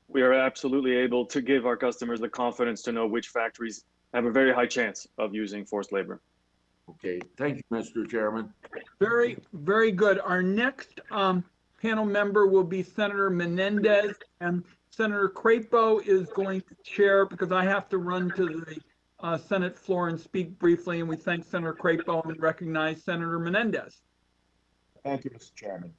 We are absolutely able to give our customers the confidence to know which factories have a very high chance of using forced labor. Okay, thank you, Mr. Chairman. Very, very good. Our next panel member will be Senator Menendez, and Senator Crapo is going to chair because I have to run to the Senate floor and speak briefly, and we thank Senator Crapo and recognize Senator Menendez. Thank you, Mr. Chairman.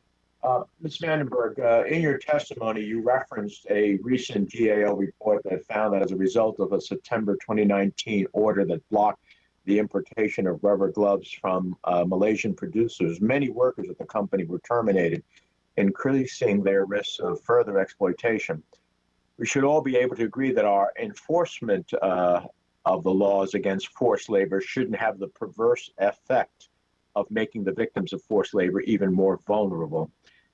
Ms. Vandenberg, in your testimony, you referenced a recent GAO report that found that as a result of a September 2019 order that blocked the importation of rubber gloves from Malaysian producers, many workers at the company were terminated, increasing their risks of further exploitation. We should all be able to agree that our enforcement of the laws against forced labor shouldn't have the perverse effect of making the victims of forced labor even more vulnerable.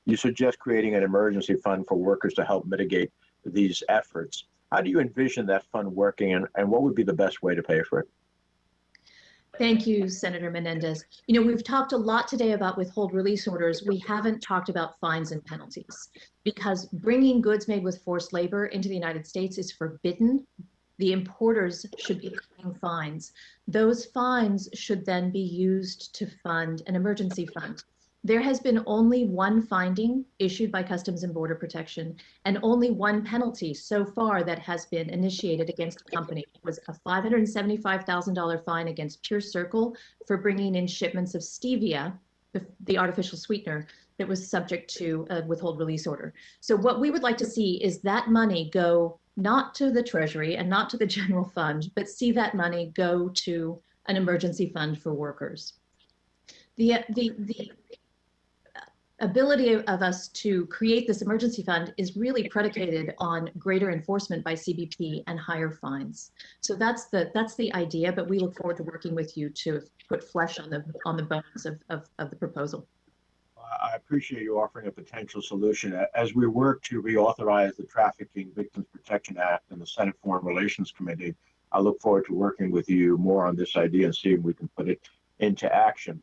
You suggest creating an emergency fund for workers to help mitigate these efforts. How do you envision that fund working, and what would be the best way to pay for it? Thank you, Senator Menendez. You know, we've talked a lot today about withhold release orders. We haven't talked about fines and penalties because bringing goods made with forced labor into the United States is forbidden. The importers should be paying fines. Those fines should then be used to fund an emergency fund. There has been only one finding issued by Customs and Border Protection and only one penalty so far that has been initiated against the company. It was a $575,000 fine against Pure Circle for bringing in shipments of stevia, the artificial sweetener, that was subject to a withhold release order. So what we would like to see is that money go not to the Treasury and not to the general fund, but see that money go to an emergency fund for workers. The ability of us to create this emergency fund is really predicated on greater enforcement by CBP and higher fines. So that's the idea, but we look forward to working with you to put flesh on the bones of the proposal. I appreciate you offering a potential solution. As we work to reauthorize the Trafficking Victims Protection Act in the Senate Foreign Relations Committee, I look forward to working with you more on this idea and seeing if we can put it into action.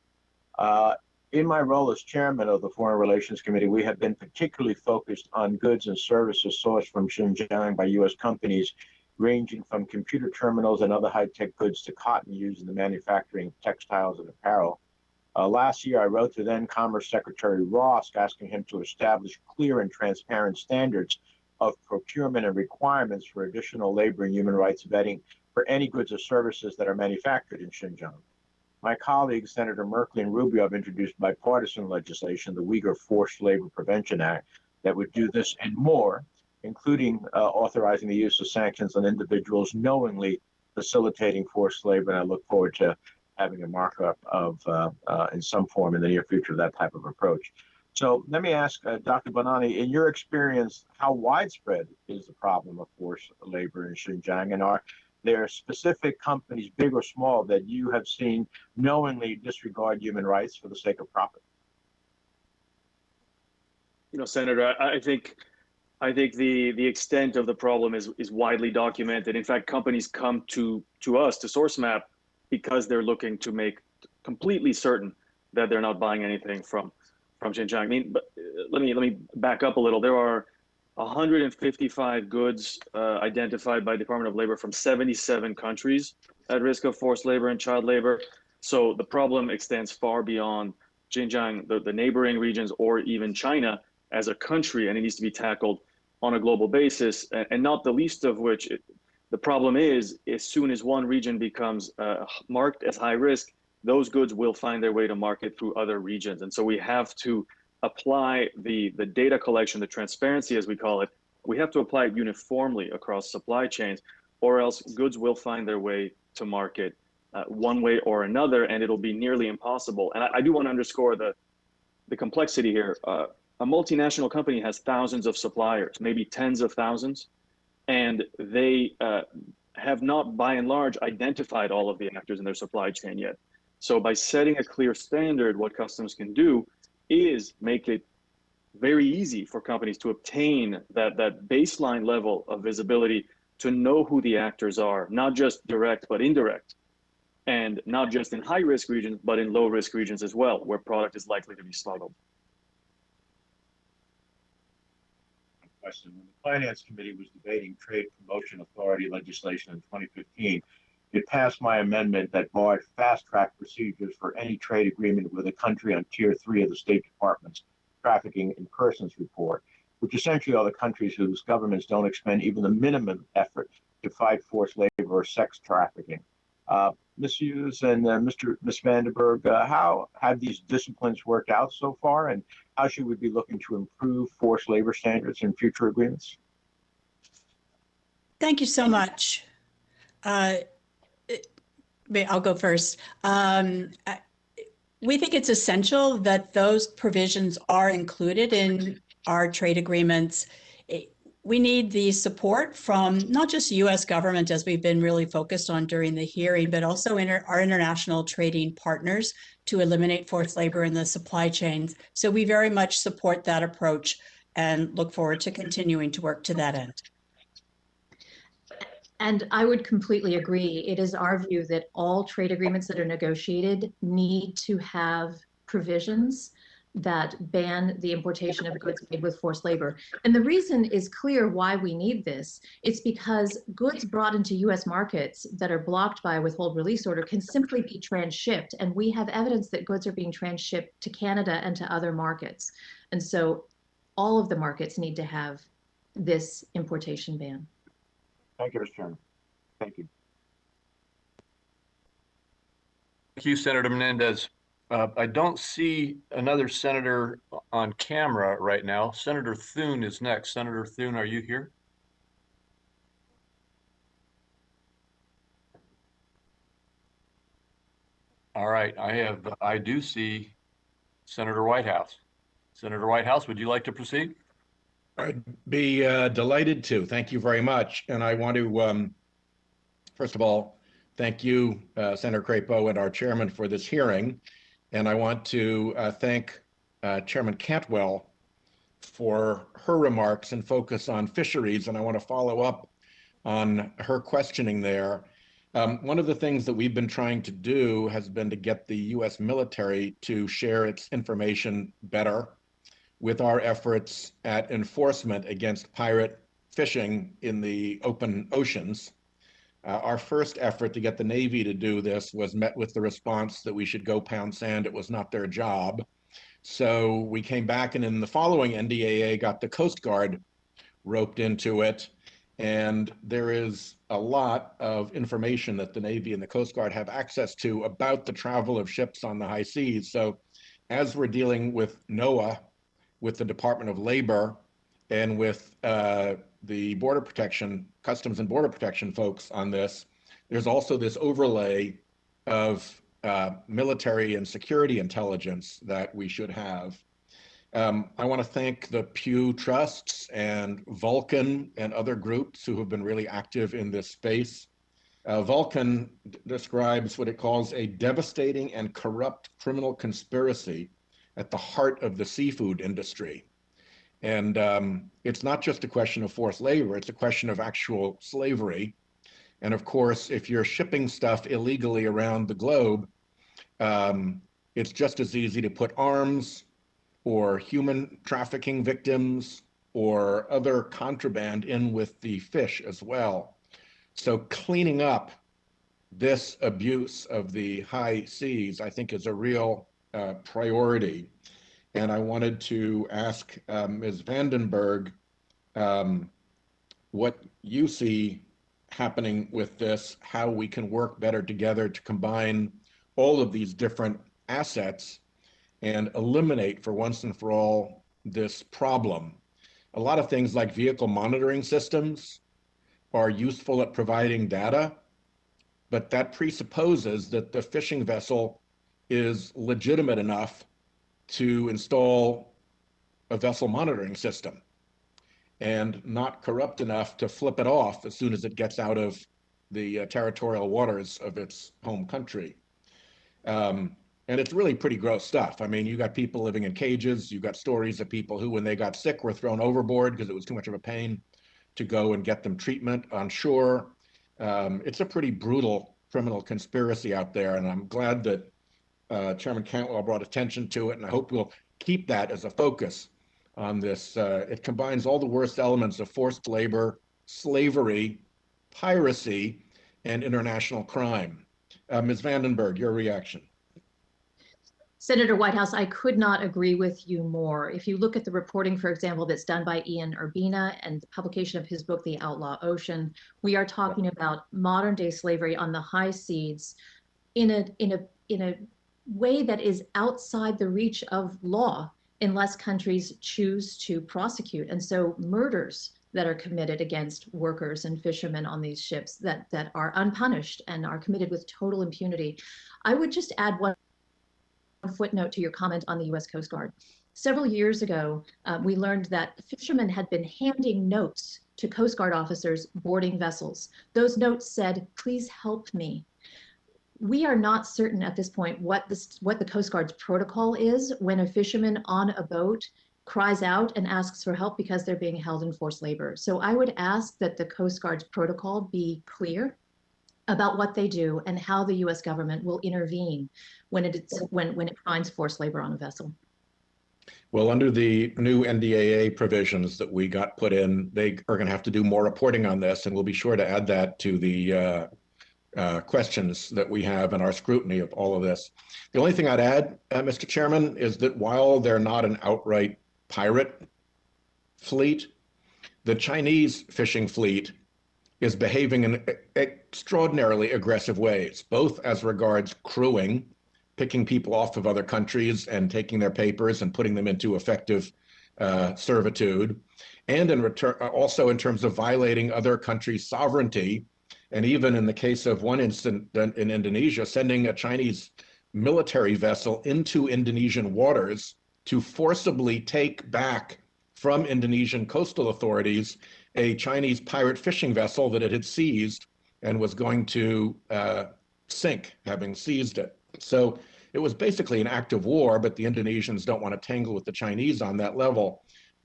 In my role as chairman of the Foreign Relations Committee, we have been particularly focused on goods and services sourced from Xinjiang by U.S. companies, ranging from computer terminals and other high-tech goods to cotton used in the manufacturing of textiles and apparel. Last year, I wrote to then Commerce Secretary Ross asking him to establish clear and transparent standards of procurement and requirements for additional labor and human rights vetting for any goods or services that are manufactured in Xinjiang. My colleagues, Senator Merkley and Rubio, have introduced bipartisan legislation, the Uyghur Forced Labor Prevention Act, that would do this and more, including authorizing the use of sanctions on individuals knowingly facilitating forced labor. And I look forward to having a markup of, in some form in the near future, of that type of approach. So let me ask Dr. Bonani, in your experience, how widespread is the problem of forced labor in Xinjiang, and are there are specific companies, big or small, that you have seen knowingly disregard human rights for the sake of profit? You know, Senator, I think the extent of the problem is widely documented. In fact, companies come to us, to Sourcemap, because they're looking to make completely certain that they're not buying anything from Xinjiang. I mean, but let me back up a little. There are 155 goods identified by Department of Labor from 77 countries at risk of forced labor and child labor. So the problem extends far beyond Xinjiang, the neighboring regions, or even China as a country, and it needs to be tackled on a global basis, and not the least of which, The problem is, as soon as one region becomes marked as high risk, those goods will find their way to market through other regions. And so we have to apply the data collection, the transparency, as we call it, we have to apply it uniformly across supply chains, or else goods will find their way to market one way or another, and it'll be nearly impossible. And I do want to underscore the complexity here. A multinational company has thousands of suppliers, maybe tens of thousands, and they have not, by and large, identified all of the actors in their supply chain yet. So by setting a clear standard, what customs can do is make it very easy for companies to obtain that baseline level of visibility, to know who the actors are, not just direct, but indirect, and not just in high risk regions, but in low risk regions as well, where product is likely to be smuggled. Question. When the Finance Committee was debating Trade Promotion Authority legislation in 2015, it passed my amendment that barred fast-track procedures for any trade agreement with a country on Tier 3 of the State Department's Trafficking in Persons report, which essentially are the countries whose governments don't expend even the minimum effort to fight forced labor or sex trafficking. Ms. Hughes and Ms. Vandenberg, how have these disciplines worked out so far, and how should we be looking to improve forced labor standards in future agreements? Thank you so much. I'll go first. We think it's essential that those provisions are included in our trade agreements. We need the support from not just U.S. government, as we've been really focused on during the hearing, but also our international trading partners to eliminate forced labor in the supply chains. So we very much support that approach and look forward to continuing to work to that end. And I would completely agree. It is our view that all trade agreements that are negotiated need to have provisions that ban the importation of goods made with forced labor. And the reason is clear why we need this. It's because goods brought into US markets that are blocked by a withhold release order can simply be transshipped. And we have evidence that goods are being transshipped to Canada and to other markets. And so all of the markets need to have this importation ban. Thank you, Mr. Chairman. Thank you. Thank you, Senator Menendez. I don't see another senator on camera right now. Senator Thune is next. Senator Thune, are you here? All right, I do see Senator Whitehouse. Senator Whitehouse, would you like to proceed? I'd be delighted to. Thank you very much. And I want to, first of all, thank you, Senator Crapo, and our chairman for this hearing. And I want to thank Chairman Cantwell for her remarks and focus on fisheries. And I want to follow up on her questioning there. One of the things that we've been trying to do has been to get the U.S. military to share its information better with our efforts at enforcement against pirate fishing in the open oceans. Our first effort to get the Navy to do this was met with the response that we should go pound sand. It was not their job. So we came back, and in the following NDAA got the Coast Guard roped into it. And there is a lot of information that the Navy and the Coast Guard have access to about the travel of ships on the high seas. So as we're dealing with NOAA, with the Department of Labor, and with the Border Protection, Customs and Border Protection folks on this, there's also this overlay of military and security intelligence that we should have. I want to thank the Pew Trusts and Vulcan and other groups who have been really active in this space. Vulcan describes what it calls a devastating and corrupt criminal conspiracy at the heart of the seafood industry. And it's not just a question of forced labor, it's a question of actual slavery. And of course, if you're shipping stuff illegally around the globe, it's just as easy to put arms or human trafficking victims or other contraband in with the fish as well. So cleaning up this abuse of the high seas, I think, is a real priority. And I wanted to ask Ms. Vandenberg what you see happening with this, how we can work better together to combine all of these different assets and eliminate for once and for all this problem. A lot of things like vehicle monitoring systems are useful at providing data, but that presupposes that the fishing vessel is legitimate enough to install a vessel monitoring system and not corrupt enough to flip it off as soon as it gets out of the territorial waters of its home country. And it's really pretty gross stuff. I mean, you got people living in cages, you got stories of people who, when they got sick, were thrown overboard because it was too much of a pain to go and get them treatment on shore. It's a pretty brutal criminal conspiracy out there, and I'm glad that Chairman Cantwell brought attention to it, and I hope we'll keep that as a focus on this. It combines all the worst elements of forced labor, slavery, piracy, and international crime. Ms. Vandenberg, your reaction. Senator Whitehouse, I could not agree with you more. If you look at the reporting, for example, that's done by Ian Urbina and the publication of his book, The Outlaw Ocean, we are talking about modern day slavery on the high seas in a way that is outside the reach of law unless countries choose to prosecute. And so murders that are committed against workers and fishermen on these ships that are unpunished and are committed with total impunity. I would just add one footnote to your comment on the U.S. Coast Guard. Several years ago, we learned that fishermen had been handing notes to Coast Guard officers boarding vessels. Those notes said, "Please help me." We are not certain at this point what the Coast Guard's protocol is when a fisherman on a boat cries out and asks for help because they're being held in forced labor. So I would ask that the Coast Guard's protocol be clear about what they do and how the U.S. government will intervene when it finds forced labor on a vessel. Well, under the new NDAA provisions that we got put in, they are going to have to do more reporting on this, and we'll be sure to add that to the questions that we have in our scrutiny of all of this. The only thing I'd add, Mr. Chairman, is that while they're not an outright pirate fleet, the Chinese fishing fleet is behaving in extraordinarily aggressive ways, both as regards crewing, picking people off of other countries and taking their papers and putting them into effective servitude, and in return, also in terms of violating other countries' sovereignty, and even in the case of one incident in Indonesia, sending a Chinese military vessel into Indonesian waters to forcibly take back from Indonesian coastal authorities a Chinese pirate fishing vessel that it had seized and was going to sink, having seized it. So it was basically an act of war, but the Indonesians don't want to tangle with the Chinese on that level.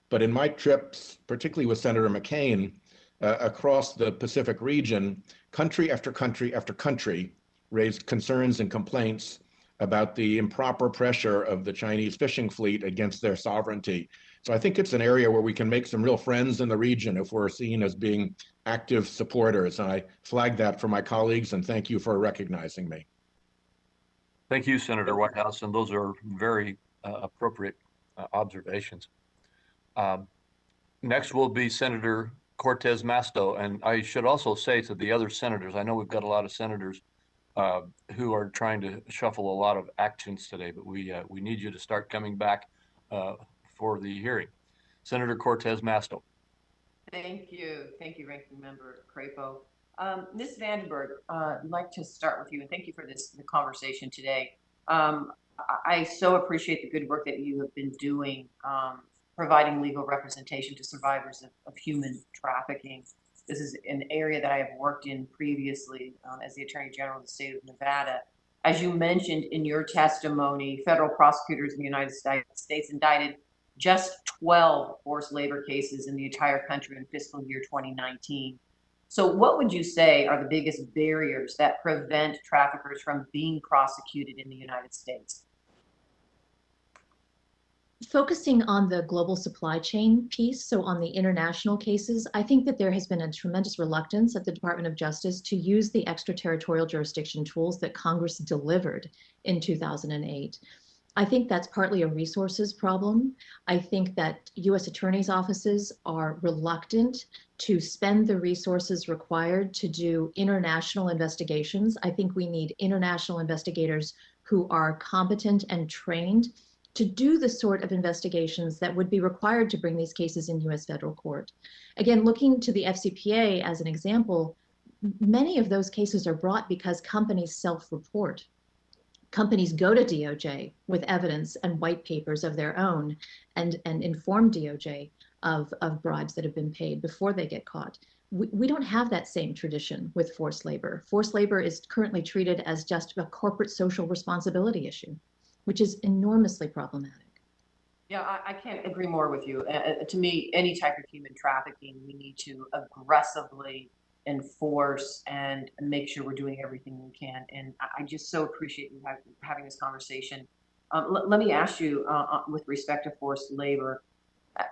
But in my trips, particularly with Senator McCain, across the Pacific region, country after country after country raised concerns and complaints about the improper pressure of the Chinese fishing fleet against their sovereignty. So I think it's an area where we can make some real friends in the region if we're seen as being active supporters. And I flag that for my colleagues, and thank you for recognizing me. Thank you, Senator Whitehouse, and those are very appropriate observations. Next will be Senator Cortez Masto, and I should also say to the other senators, I know we've got a lot of senators who are trying to shuffle a lot of actions today, but we need you to start coming back for the hearing. Senator Cortez Masto. Thank you, Ranking Member Crapo. Ms. Vandenberg, I'd like to start with you, and thank you for the conversation today. I so appreciate the good work that you have been doing, providing legal representation to survivors of human trafficking. This is an area that I have worked in previously as the Attorney General of the state of Nevada. As you mentioned in your testimony, federal prosecutors in the United States indicted just 12 forced labor cases in the entire country in fiscal year 2019. So what would you say are the biggest barriers that prevent traffickers from being prosecuted in the United States? Focusing on the global supply chain piece, so on the international cases, I think that there has been a tremendous reluctance at the Department of Justice to use the extraterritorial jurisdiction tools that Congress delivered in 2008. I think that's partly a resources problem. I think that U.S. attorneys' offices are reluctant to spend the resources required to do international investigations. I think we need international investigators who are competent and trained to do the sort of investigations that would be required to bring these cases in U.S. federal court. Again, looking to the FCPA as an example, many of those cases are brought because companies self-report. Companies go to DOJ with evidence and white papers of their own and inform DOJ of bribes that have been paid before they get caught. We don't have that same tradition with forced labor. Forced labor is currently treated as just a corporate social responsibility issue, which is enormously problematic. Yeah, I can't agree more with you. To me, any type of human trafficking, we need to aggressively enforce and make sure we're doing everything we can. And I just so appreciate you having this conversation. Let me ask you, with respect to forced labor,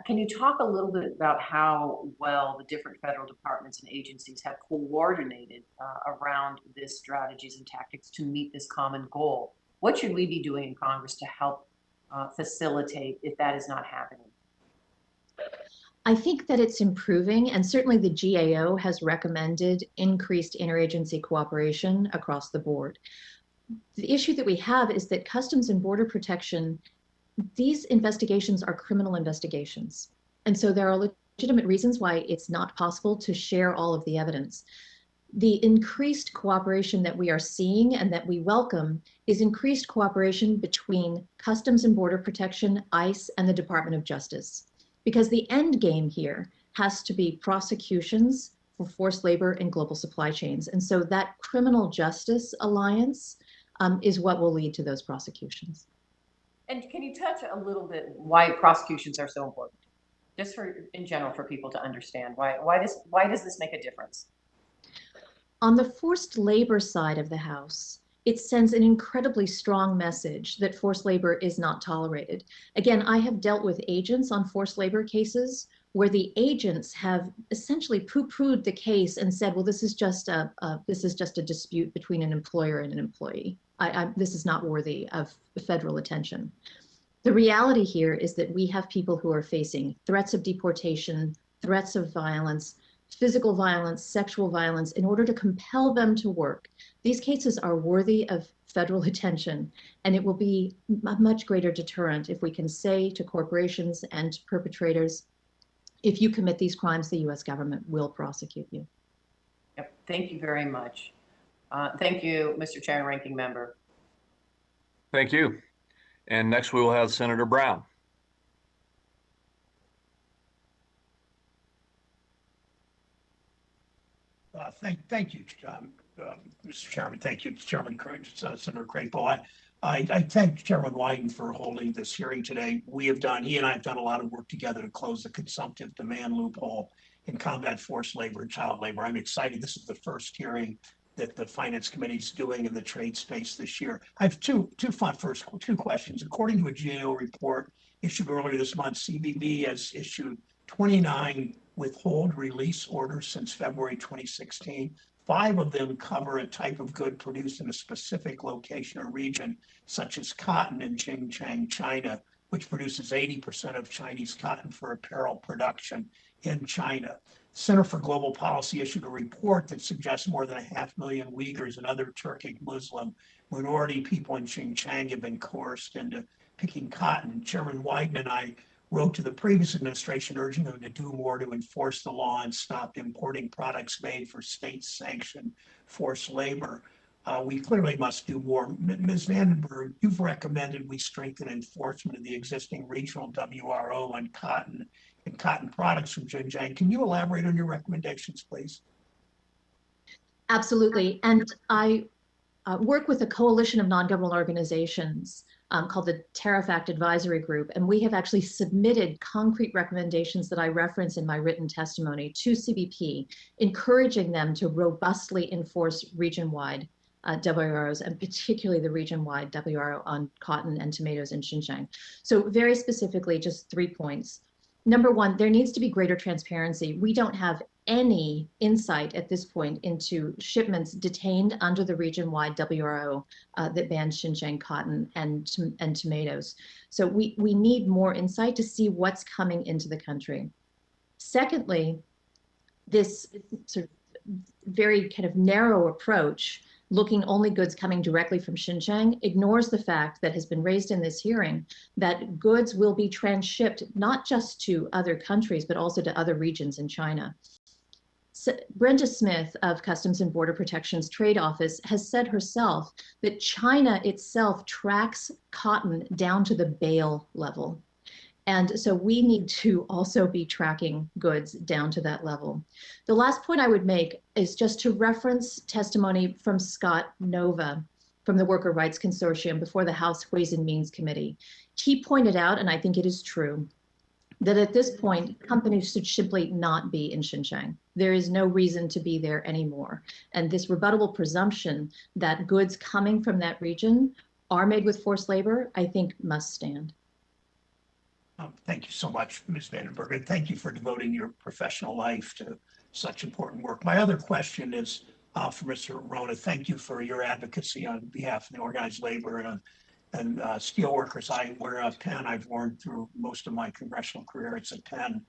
can you talk a little bit about how well the different federal departments and agencies have coordinated around this strategies and tactics to meet this common goal? What should we be doing in Congress to help facilitate if that is not happening? I think that it's improving, and certainly the GAO has recommended increased interagency cooperation across the board. The issue that we have is that Customs and Border Protection, these investigations are criminal investigations. And so there are legitimate reasons why it's not possible to share all of the evidence. The increased cooperation that we are seeing and that we welcome is increased cooperation between Customs and Border Protection, ICE, and the Department of Justice. Because the end game here has to be prosecutions for forced labor and global supply chains. And so that criminal justice alliance is what will lead to those prosecutions. And can you touch a little bit why prosecutions are so important? Just in general, for people to understand why does this make a difference? On the forced labor side of the house, it sends an incredibly strong message that forced labor is not tolerated. Again, I have dealt with agents on forced labor cases where the agents have essentially poo-pooed the case and said, well, this is just a dispute between an employer and an employee. This is not worthy of federal attention. The reality here is that we have people who are facing threats of deportation, threats of violence, physical violence, sexual violence, in order to compel them to work. These cases are worthy of federal attention, and it will be a much greater deterrent if we can say to corporations and perpetrators, if you commit these crimes, the U.S. government will prosecute you. Yep. Thank you very much. Thank you, Mr. Chair and Ranking Member. Thank you. And next we will have Senator Brown. Thank you, Mr. Chairman. Thank you, Chairman Senator Crapo. I thank Chairman Wyden for holding this hearing today. He and I have done a lot of work together to close the consumptive demand loophole in combat forced labor and child labor. I'm excited. This is the first hearing that the Finance Committee is doing in the trade space this year. I have two questions. According to a GAO report issued earlier this month, CBP has issued 29 withhold release orders since February 2016. 5 of them cover a type of good produced in a specific location or region, such as cotton in Xinjiang, China, which produces 80% of Chinese cotton for apparel production in China. Center for Global Policy issued a report that suggests more than 500,000 Uyghurs and other Turkic Muslim minority people in Xinjiang have been coerced into picking cotton. Chairman Wyden and I wrote to the previous administration urging them to do more to enforce the law and stop importing products made for state-sanctioned forced labor. We clearly must do more. Ms. Vandenberg, you've recommended we strengthen enforcement of the existing regional WRO on cotton and cotton products from Xinjiang. Can you elaborate on your recommendations, please? Absolutely. And I work with a coalition of non-governmental organizations called the Tariff Act Advisory Group, and we have actually submitted concrete recommendations that I reference in my written testimony to CBP, encouraging them to robustly enforce region-wide WROs, and particularly the region-wide WRO on cotton and tomatoes in Xinjiang. So very specifically, just 3 points. Number one, there needs to be greater transparency. We don't have any insight at this point into shipments detained under the region-wide WRO that bans Xinjiang cotton and tomatoes. So we need more insight to see what's coming into the country. Secondly, this sort of very kind of narrow approach, looking only goods coming directly from Xinjiang, ignores the fact that has been raised in this hearing that goods will be transshipped not just to other countries, but also to other regions in China. So Brenda Smith of Customs and Border Protection's Trade Office has said herself that China itself tracks cotton down to the bale level. And so we need to also be tracking goods down to that level. The last point I would make is just to reference testimony from Scott Nova from the Worker Rights Consortium before the House Ways and Means Committee. He pointed out, and I think it is true, that at this point, companies should simply not be in Xinjiang. There is no reason to be there anymore. And this rebuttable presumption that goods coming from that region are made with forced labor, I think must stand. Thank you so much, Ms. Vandenberg, and thank you for devoting your professional life to such important work. My other question is for Mr. Rona. Thank you for your advocacy on behalf of the organized labor and steelworkers. I wear a pen I've worn through most of my congressional career. It's a pen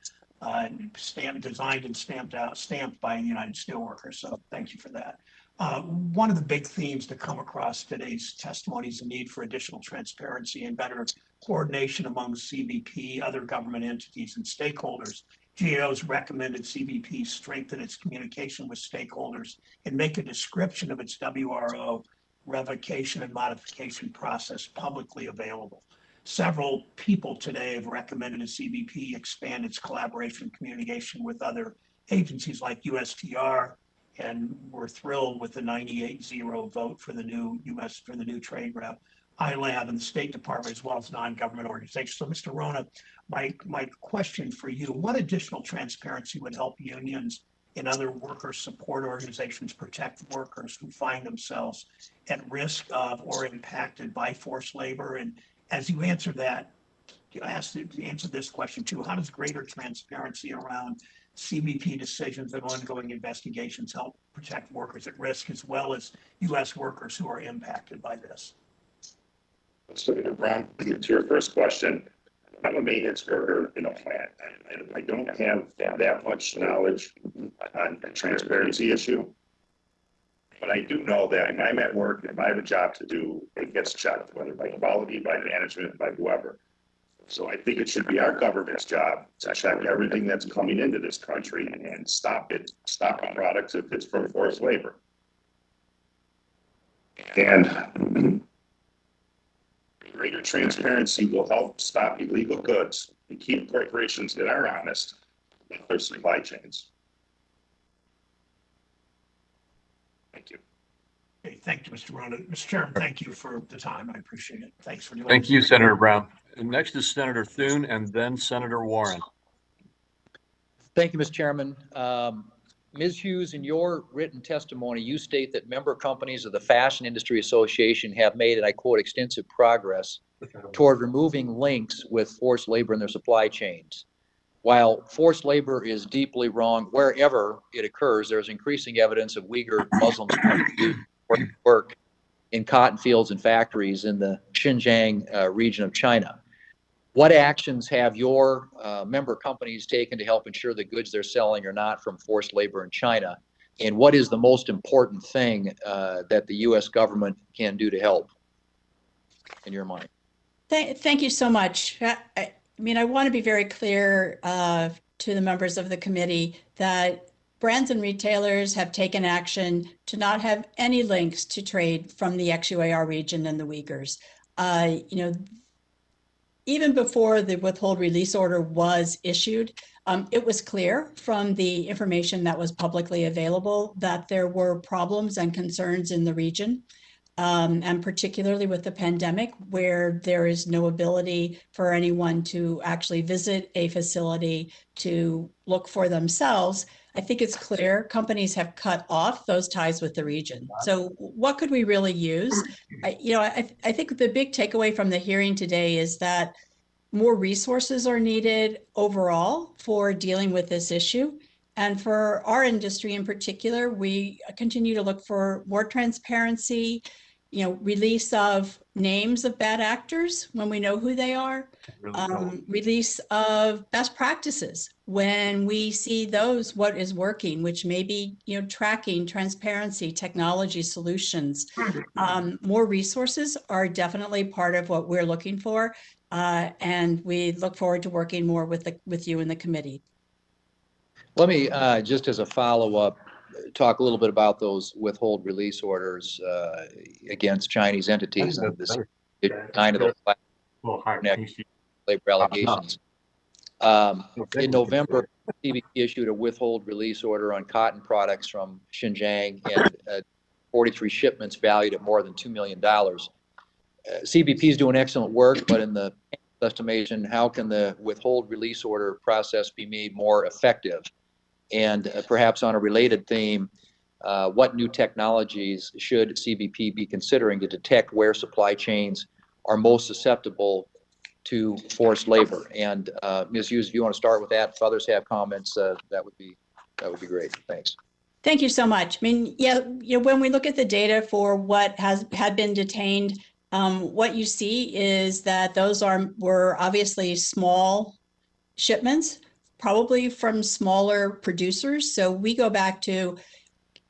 designed and stamped by the United Steelworkers. So thank you for that. One of the big themes to come across today's testimony is the need for additional transparency and better coordination among CBP, other government entities, and stakeholders. GAO's recommended CBP strengthen its communication with stakeholders and make a description of its WRO revocation and modification process publicly available. Several people today have recommended a CBP expand its collaboration and communication with other agencies like USTR, and we're thrilled with the 98-0 vote for the new trade rep, ILAB, and the State Department, as well as non-government organizations. So, Mr. Rona, my question for you: what additional transparency would help unions and other worker support organizations protect workers who find themselves at risk of or impacted by forced labor? And as you answer that, you answer this question too: how does greater transparency around CBP decisions and ongoing investigations help protect workers at risk, as well as U.S. workers who are impacted by this? Senator Brown, to your first question, I'm a maintenance worker in a plant. I don't have that much knowledge on the transparency issue. But I do know that when I'm at work, if I have a job to do, it gets checked, whether by quality, by management, by whoever. So I think it should be our government's job to check everything that's coming into this country and stop products if it's from forced labor. And greater transparency will help stop illegal goods and keep corporations that are honest with their supply chains. Thank you. Okay, thank you, Mr. Rona. Mr. Chairman, thank you for the time. I appreciate it. Thanks for doing Thank you, Senator Brown. And next is Senator Thune and then Senator Warren. Thank you, Mr. Chairman. Ms. Hughes, in your written testimony, you state that member companies of the Fashion Industry Association have made, and I quote, extensive progress toward removing links with forced labor in their supply chains. While forced labor is deeply wrong wherever it occurs, there is increasing evidence of Uyghur Muslims work in cotton fields and factories in the Xinjiang region of China. What actions have your member companies taken to help ensure the goods they're selling are not from forced labor in China? And what is the most important thing that the U.S. government can do to help, in your mind? Thank you so much. I mean, I want to be very clear to the members of the committee that brands and retailers have taken action to not have any links to trade from the XUAR region and the Uyghurs. Even before the withhold release order was issued, it was clear from the information that was publicly available that there were problems and concerns in the region, and particularly with the pandemic, where there is no ability for anyone to actually visit a facility to look for themselves. I think it's clear companies have cut off those ties with the region. So what could we really use? I think the big takeaway from the hearing today is that more resources are needed overall for dealing with this issue. And for our industry in particular, we continue to look for more transparency, release of names of bad actors when we know who they are, release of best practices when we see those, what is working, which may be, tracking, transparency, technology solutions. More resources are definitely part of what we're looking for. And we look forward to working more with you in the committee. Let me, just as a follow-up, talk a little bit about those withhold release orders against Chinese entities and this kind of the labor allegations. In November, CBP issued a withhold release order on cotton products from Xinjiang and 43 shipments valued at more than $2 million. CBP is doing excellent work, but in the estimation, how can the withhold release order process be made more effective? And perhaps on a related theme, what new technologies should CBP be considering to detect where supply chains are most susceptible to forced labor? And Ms. Hughes, if you want to start with that, if others have comments, that would be great. Thanks. Thank you so much. I mean, when we look at the data for what had been detained, what you see is that those were obviously small shipments, probably from smaller producers. So we go back to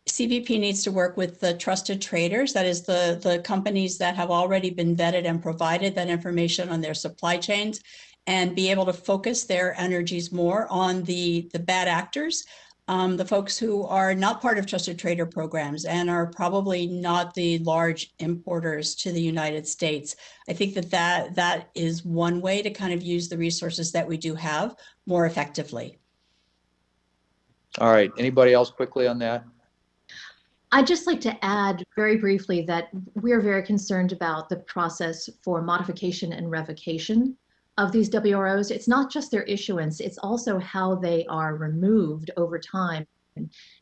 CBP needs to work with the trusted traders, that is the companies that have already been vetted and provided that information on their supply chains, and be able to focus their energies more on the bad actors, the folks who are not part of trusted trader programs and are probably not the large importers to the United States. I think that is one way to kind of use the resources that we do have more effectively. All right. Anybody else quickly on that? I'd just like to add very briefly that we're very concerned about the process for modification and revocation of these WROs. It's not just their issuance, it's also how they are removed over time.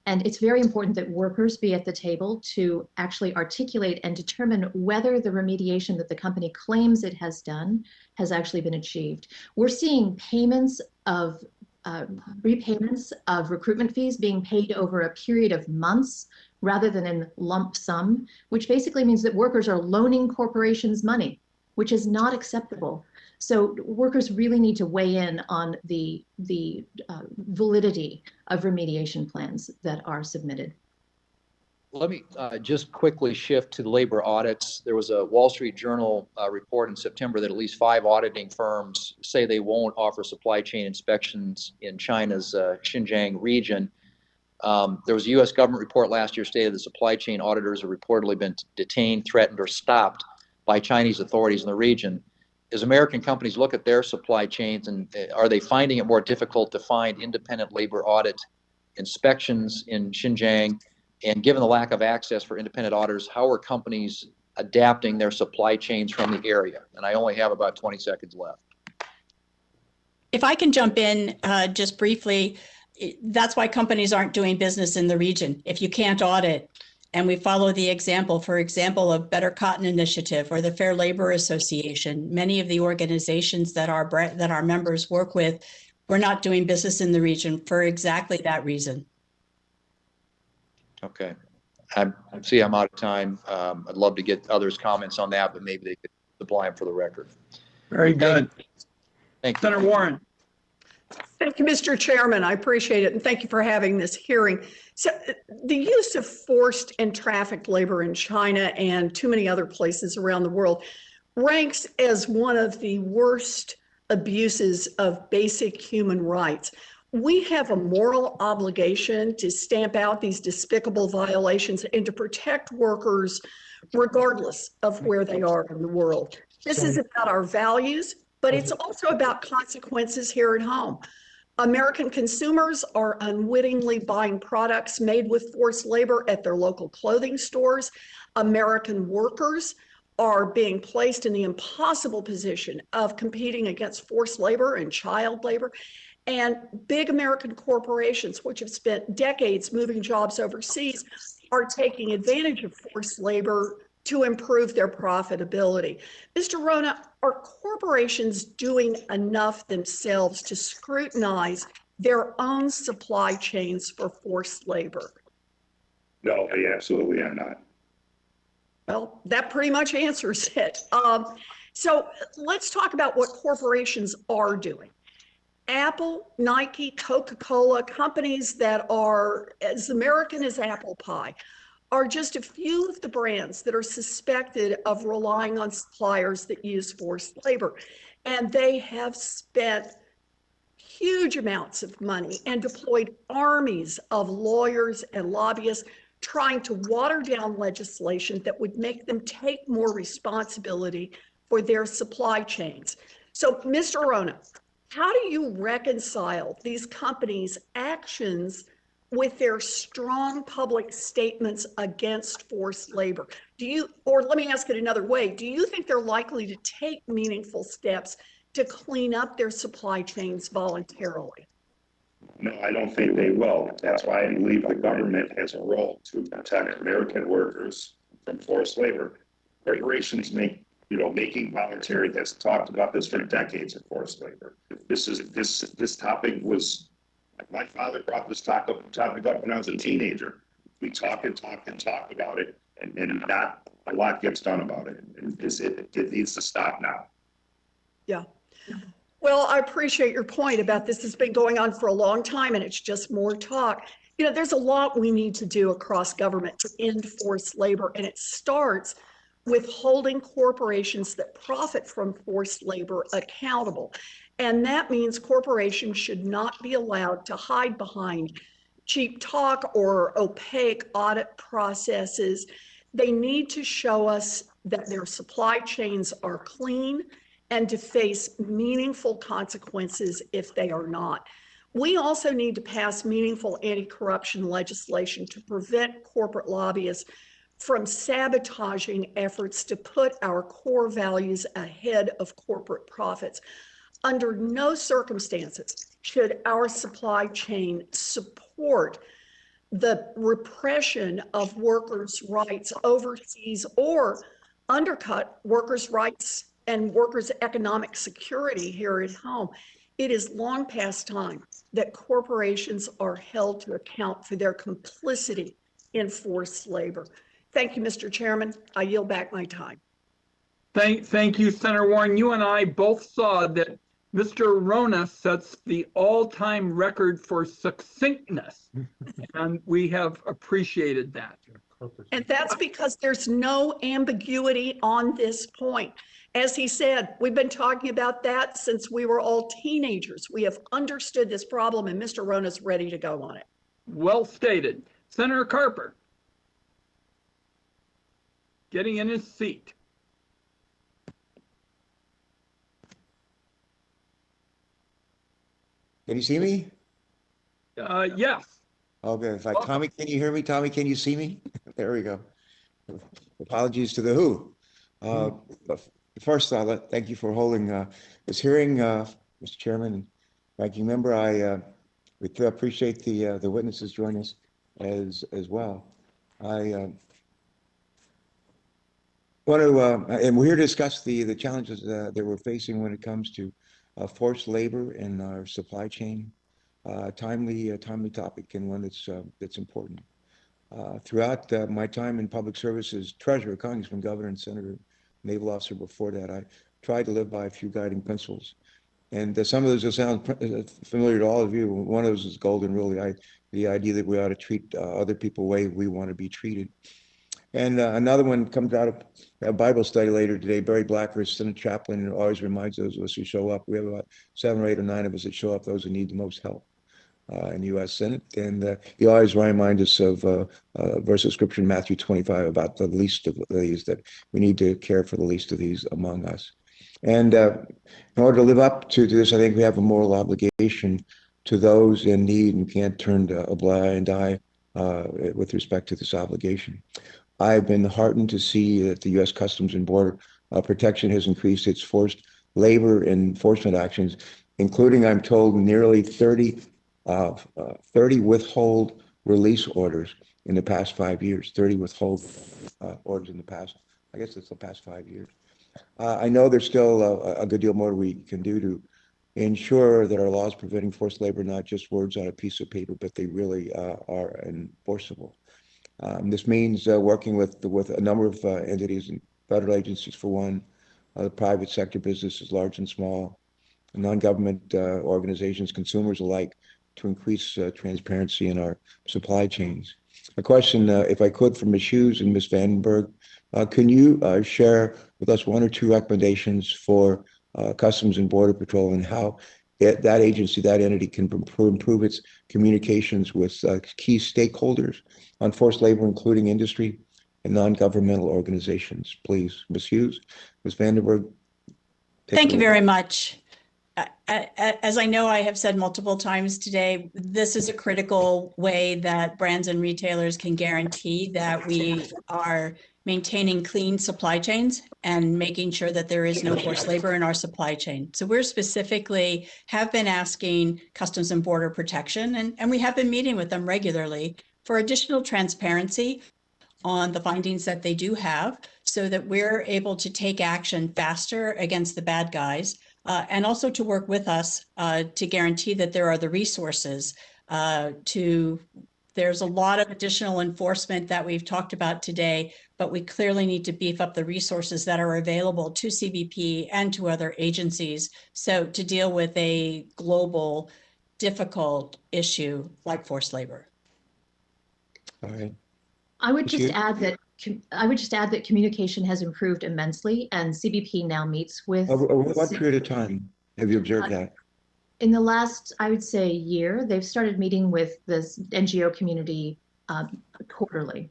And it's very important that workers be at the table to actually articulate and determine whether the remediation that the company claims it has done has actually been achieved. We're seeing repayments of recruitment fees being paid over a period of months rather than in lump sum, which basically means that workers are loaning corporations money, which is not acceptable. So workers really need to weigh in on the validity of remediation plans that are submitted. Let me just quickly shift to the labor audits. There was a Wall Street Journal report in September that at least 5 auditing firms say they won't offer supply chain inspections in China's Xinjiang region. There was a U.S. government report last year stated that supply chain auditors have reportedly been detained, threatened, or stopped by Chinese authorities in the region. As American companies look at their supply chains, and are they finding it more difficult to find independent labor audit inspections in Xinjiang? And given the lack of access for independent auditors, how are companies adapting their supply chains from the area? And I only have about 20 seconds left. If I can jump in just briefly, that's why companies aren't doing business in the region. If you can't audit, and we follow the example, for example, of Better Cotton Initiative or the Fair Labor Association, many of the organizations that our members work with, we're not doing business in the region for exactly that reason. Okay. I see I'm out of time. I'd love to get others' comments on that, but maybe they could supply them for the record. Very good. Thank you. Senator Warren. Thank you, Mr. Chairman. I appreciate it. And thank you for having this hearing. So the use of forced and trafficked labor in China and too many other places around the world ranks as one of the worst abuses of basic human rights. We have a moral obligation to stamp out these despicable violations and to protect workers regardless of where they are in the world. This is about our values, but it's also about consequences here at home. American consumers are unwittingly buying products made with forced labor at their local clothing stores. American workers are being placed in the impossible position of competing against forced labor and child labor. And big American corporations, which have spent decades moving jobs overseas, are taking advantage of forced labor to improve their profitability. Mr. Rona, are corporations doing enough themselves to scrutinize their own supply chains for forced labor? No, they absolutely are not. Well, that pretty much answers it. So let's talk about what corporations are doing. Apple, Nike, Coca-Cola, companies that are as American as apple pie, are just a few of the brands that are suspected of relying on suppliers that use forced labor. And they have spent huge amounts of money and deployed armies of lawyers and lobbyists trying to water down legislation that would make them take more responsibility for their supply chains. So, Mr. Rona, how do you reconcile these companies' actions with their strong public statements against forced labor? Do you, or let me ask it another way, do you think they're likely to take meaningful steps to clean up their supply chains voluntarily? No, I don't think they will. That's why I believe the government has a role to protect American workers from forced labor. Corporations making voluntary, that's talked about this for decades of forced labor. This topic was, my father brought this topic up when I was a teenager. We talk and talk and talk about it, and not a lot gets done about it. It needs to stop now. Yeah. Well, I appreciate your point about this has been going on for a long time and it's just more talk. You know, there's a lot we need to do across government to end forced labor, and it starts with holding corporations that profit from forced labor accountable. And that means corporations should not be allowed to hide behind cheap talk or opaque audit processes. They need to show us that their supply chains are clean and to face meaningful consequences if they are not. We also need to pass meaningful anti-corruption legislation to prevent corporate lobbyists from sabotaging efforts to put our core values ahead of corporate profits. Under no circumstances should our supply chain support the repression of workers' rights overseas or undercut workers' rights and workers' economic security here at home. It is long past time that corporations are held to account for their complicity in forced labor. Thank you, Mr. Chairman. I yield back my time. Thank you, Senator Warren. You and I both saw that Mr. Rona sets the all-time record for succinctness, and we have appreciated that. And that's because there's no ambiguity on this point. As he said, we've been talking about that since we were all teenagers. We have understood this problem, and Mr. Rona's ready to go on it. Well stated. Senator Carper, getting in his seat. Can you see me? Yes. Okay, it's like, Tommy, can you hear me? Tommy, can you see me? There we go. Apologies to the WHO. First, thank you for holding this hearing, Mr. Chairman and Ranking Member. We appreciate the witnesses joining us as well. I want to, and we're here to discuss the challenges that we're facing when it comes to forced labor in our supply chain. Timely topic, and one that's important. Throughout my time in public service as treasurer, congressman, governor, and senator, naval officer before that, I tried to live by a few guiding principles. And some of those will sound familiar to all of you. One of those is golden rule, the idea that we ought to treat other people the way we want to be treated. And another one comes out of a Bible study later today. Barry Blacker, Senate chaplain, and always reminds those of us who show up. We have about 7 or 8 or 9 of us that show up, those who need the most help in the U.S. Senate. And he always reminds us of verse of scripture in Matthew 25 about the least of these, that we need to care for the least of these among us. And in order to live up to this, I think we have a moral obligation to those in need and can't turn a blind eye with respect to this obligation. I've been heartened to see that the U.S. Customs and Border Protection has increased its forced labor enforcement actions, including, I'm told, nearly 30 withhold release orders in the past 5 years. 30 withhold orders in the past, I guess it's the past 5 years. I know there's still a good deal more we can do to ensure that our laws preventing forced labor are not just words on a piece of paper, but they really are enforceable. This means working with a number of entities and federal agencies for one, the private sector businesses, large and small, non-government organizations, consumers alike, to increase transparency in our supply chains. A question, if I could, for Ms. Hughes and Ms. Vandenberg, can you share with us one or two recommendations for Customs and Border Patrol and how that agency, that entity can improve its communications with key stakeholders on forced labor, including industry and non-governmental organizations? Please, Ms. Hughes, Ms. Vandenberg. Thank you very much. As I know I have said multiple times today, this is a critical way that brands and retailers can guarantee that we are maintaining clean supply chains and making sure that there is no forced labor in our supply chain. So we're specifically have been asking Customs and Border Protection, and we have been meeting with them regularly for additional transparency on the findings that they do have so that we're able to take action faster against the bad guys. And also to work with us to guarantee that there are the resources there's a lot of additional enforcement that we've talked about today, but we clearly need to beef up the resources that are available to CBP and to other agencies. So to deal with a global difficult issue like forced labor. All right. I would just add that communication has improved immensely, and CBP now meets with. Over what period of time have you observed that? In the last, I would say, year, they've started meeting with this NGO community quarterly.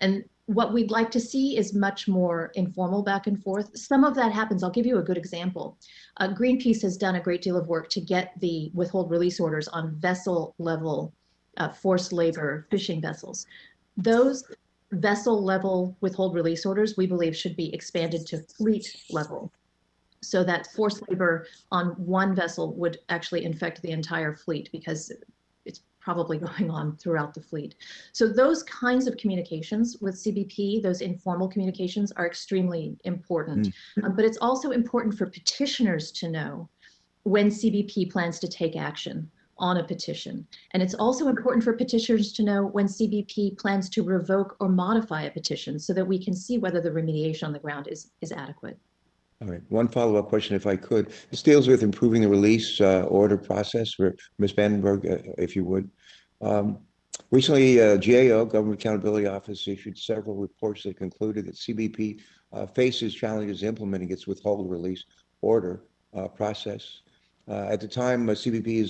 And what we'd like to see is much more informal back and forth. Some of that happens. I'll give you a good example. Greenpeace has done a great deal of work to get the withhold release orders on vessel level forced labor fishing vessels. Those vessel level withhold release orders, we believe, should be expanded to fleet level, so that forced labor on one vessel would actually infect the entire fleet, because it's probably going on throughout the fleet. So those kinds of communications with CBP, those informal communications, are extremely important. But it's also important for petitioners to know when CBP plans to take action on a petition. And it's also important for petitioners to know when CBP plans to revoke or modify a petition, so that we can see whether the remediation on the ground is adequate. All right. One follow-up question, if I could. This deals with improving the release order process for Ms. Vandenberg, if you would. Recently, GAO, Government Accountability Office, issued several reports that concluded that CBP faces challenges implementing its withhold release order process. At this time, CBP,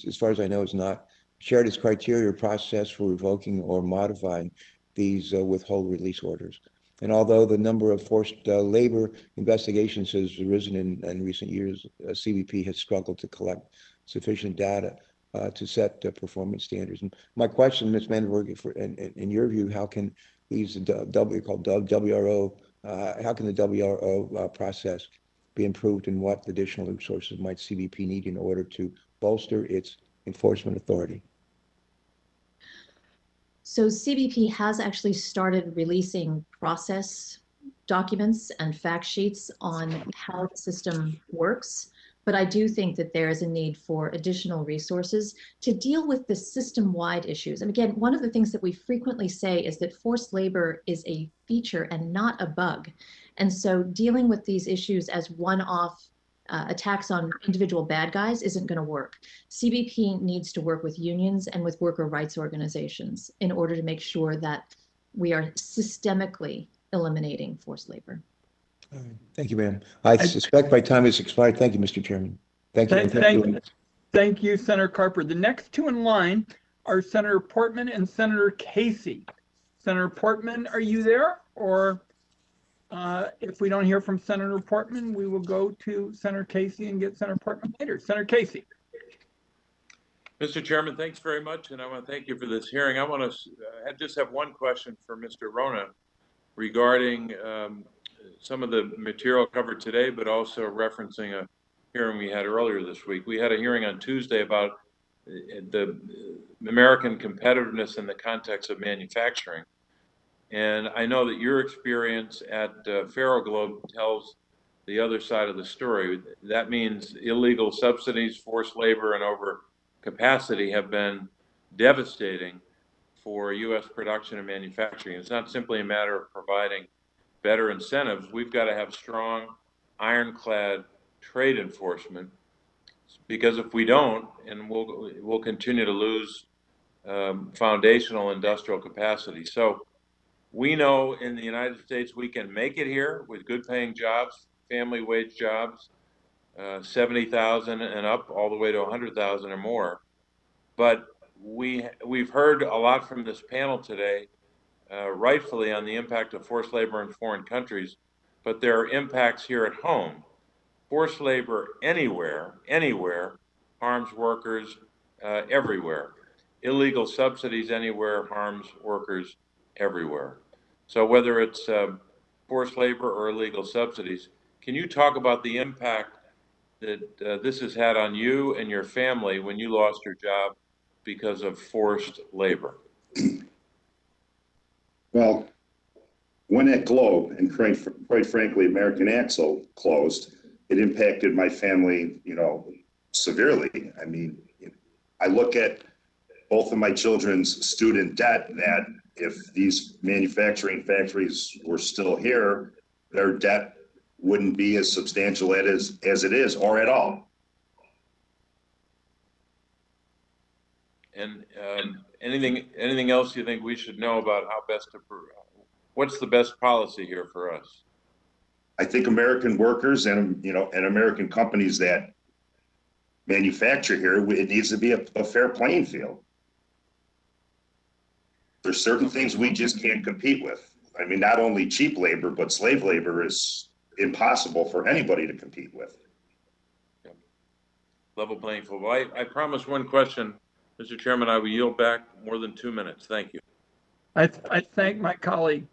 as far as I know, has not shared its criteria or process for revoking or modifying these withhold release orders. And although the number of forced labor investigations has risen in recent years, CBP has struggled to collect sufficient data to set performance standards. And my question, Ms. Vandenberg, in your view, how can these WRO, how can the WRO process be improved, and what additional resources might CBP need in order to bolster its enforcement authority? So CBP has actually started releasing process documents and fact sheets on how the system works. But I do think that there is a need for additional resources to deal with the system-wide issues. And again, one of the things that we frequently say is that forced labor is a feature and not a bug. And so dealing with these issues as one-off attacks on individual bad guys isn't going to work. CBP needs to work with unions and with worker rights organizations in order to make sure that we are systemically eliminating forced labor. Thank you, ma'am. I suspect my time has expired. Thank you, Mr. Chairman. Thank you. Thank you, Senator Carper. The next two in line are Senator Portman and Senator Casey. Senator Portman, are you there? Or if we don't hear from Senator Portman, we will go to Senator Casey and get Senator Portman later. Senator Casey. Mr. Chairman, thanks very much, and I want to thank you for this hearing. I just have one question for Mr. Rona regarding some of the material covered today, but also referencing a hearing we had earlier this week. We had a hearing on Tuesday about the American competitiveness in the context of manufacturing. And I know that your experience at Ferroglobe tells the other side of the story. That means illegal subsidies, forced labor, and overcapacity have been devastating for U.S. production and manufacturing. It's not simply a matter of providing better incentives. We've got to have strong, ironclad trade enforcement, because if we don't, and we'll continue to lose foundational industrial capacity. So we know in the United States we can make it here with good paying jobs, family wage jobs, 70,000 and up, all the way to 100,000 or more. But we've heard a lot from this panel today, rightfully, on the impact of forced labor in foreign countries, but there are impacts here at home. Forced labor anywhere harms workers everywhere. Illegal subsidies anywhere harms workers everywhere. So whether it's forced labor or illegal subsidies, can you talk about the impact that this has had on you and your family when you lost your job because of forced labor? Well, when that Globe and quite frankly, American Axle closed, it impacted my family, severely. I mean, I look at both of my children's student debt, that if these manufacturing factories were still here, their debt wouldn't be as substantial as it is, or at all. And anything else you think we should know about how best to, what's the best policy here for us? I think American workers and American companies that manufacture here, it needs to be a fair playing field. There's certain things we just can't compete with. I mean, not only cheap labor, but slave labor is impossible for anybody to compete with. Yep. Level playing field. Well, I promise one question, Mr. Chairman. I will yield back more than 2 minutes. Thank you. I thank my colleague.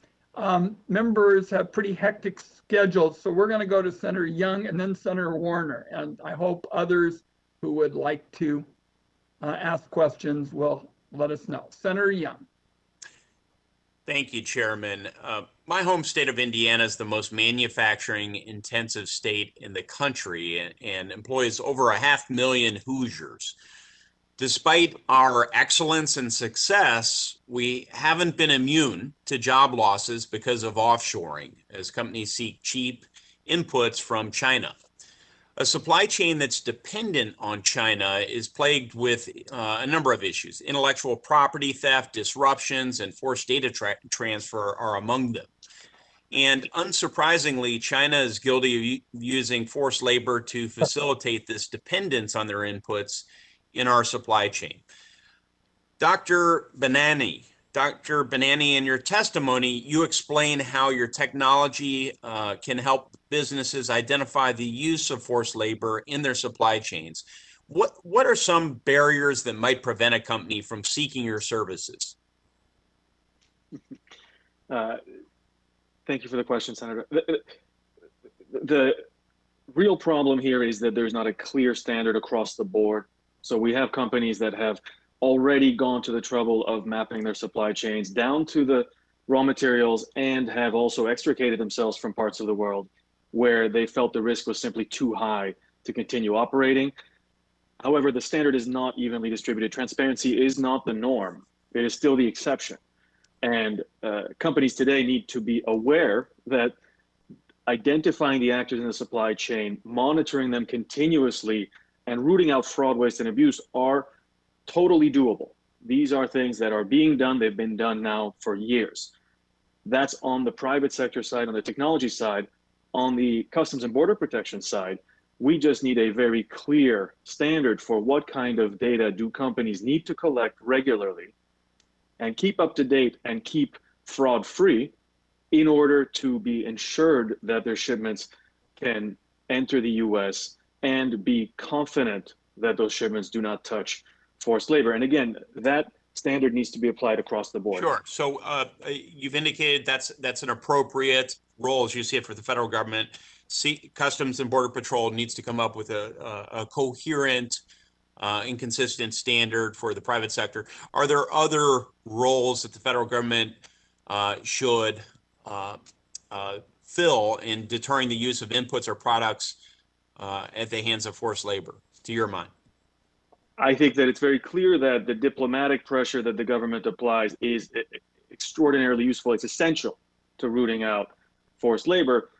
Members have pretty hectic schedules, so we're going to go to Senator Young and then Senator Warner. And I hope others who would like to ask questions will let us know. Senator Young. Thank you, Chairman. My home state of Indiana is the most manufacturing intensive state in the country and employs over 500,000 Hoosiers. Despite our excellence and success, we haven't been immune to job losses because of offshoring as companies seek cheap inputs from China. A supply chain that's dependent on China is plagued with a number of issues. Intellectual property theft, disruptions, and forced data transfer are among them. And unsurprisingly, China is guilty of using forced labor to facilitate this dependence on their inputs in our supply chain. Dr. Benani, in your testimony, you explain how your technology can help businesses identify the use of forced labor in their supply chains. What are some barriers that might prevent a company from seeking your services? Thank you for the question, Senator. The real problem here is that there's not a clear standard across the board. So we have companies that have already gone to the trouble of mapping their supply chains down to the raw materials and have also extricated themselves from parts of the world where they felt the risk was simply too high to continue operating. However, the standard is not evenly distributed. Transparency is not the norm. It is still the exception. And companies today need to be aware that identifying the actors in the supply chain, monitoring them continuously, and rooting out fraud, waste, and abuse are totally doable. These are things that are being done. They've been done now for years. That's on the private sector side, on the technology side. On the Customs and Border Protection side, we just need a very clear standard for what kind of data do companies need to collect regularly and keep up to date and keep fraud free in order to be ensured that their shipments can enter the US and be confident that those shipments do not touch forced labor. And again, that standard needs to be applied across the board. Sure. So you've indicated that's an appropriate role, as you see it, for the federal government. Customs and Border Patrol needs to come up with a coherent, inconsistent standard for the private sector. Are there other roles that the federal government should fill in deterring the use of inputs or products at the hands of forced labor, to your mind? I think that it's very clear that the diplomatic pressure that the government applies is extraordinarily useful. It's essential to rooting out forced labor.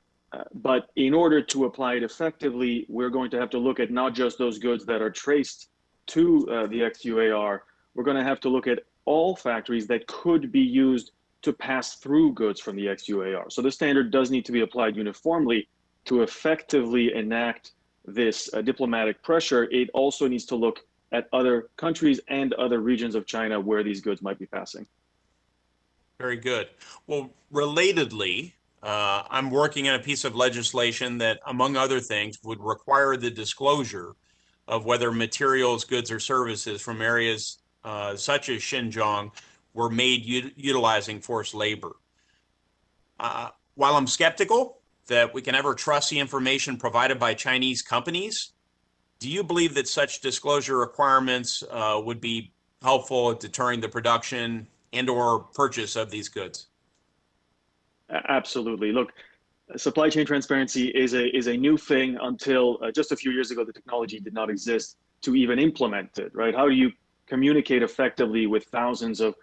But in order to apply it effectively, we're going to have to look at not just those goods that are traced to the XUAR. We're going to have to look at all factories that could be used to pass through goods from the XUAR. So the standard does need to be applied uniformly to effectively enact this diplomatic pressure. It also needs to look at other countries and other regions of China where these goods might be passing. Very good. Well, relatedly, I'm working on a piece of legislation that, among other things, would require the disclosure of whether materials, goods, or services from areas such as Xinjiang were made utilizing forced labor. While I'm skeptical that we can ever trust the information provided by Chinese companies, do you believe that such disclosure requirements would be helpful at deterring the production and or purchase of these goods? Absolutely. Look, supply chain transparency is a new thing. Until just a few years ago, the technology did not exist to even implement it, right? How do you communicate effectively with thousands of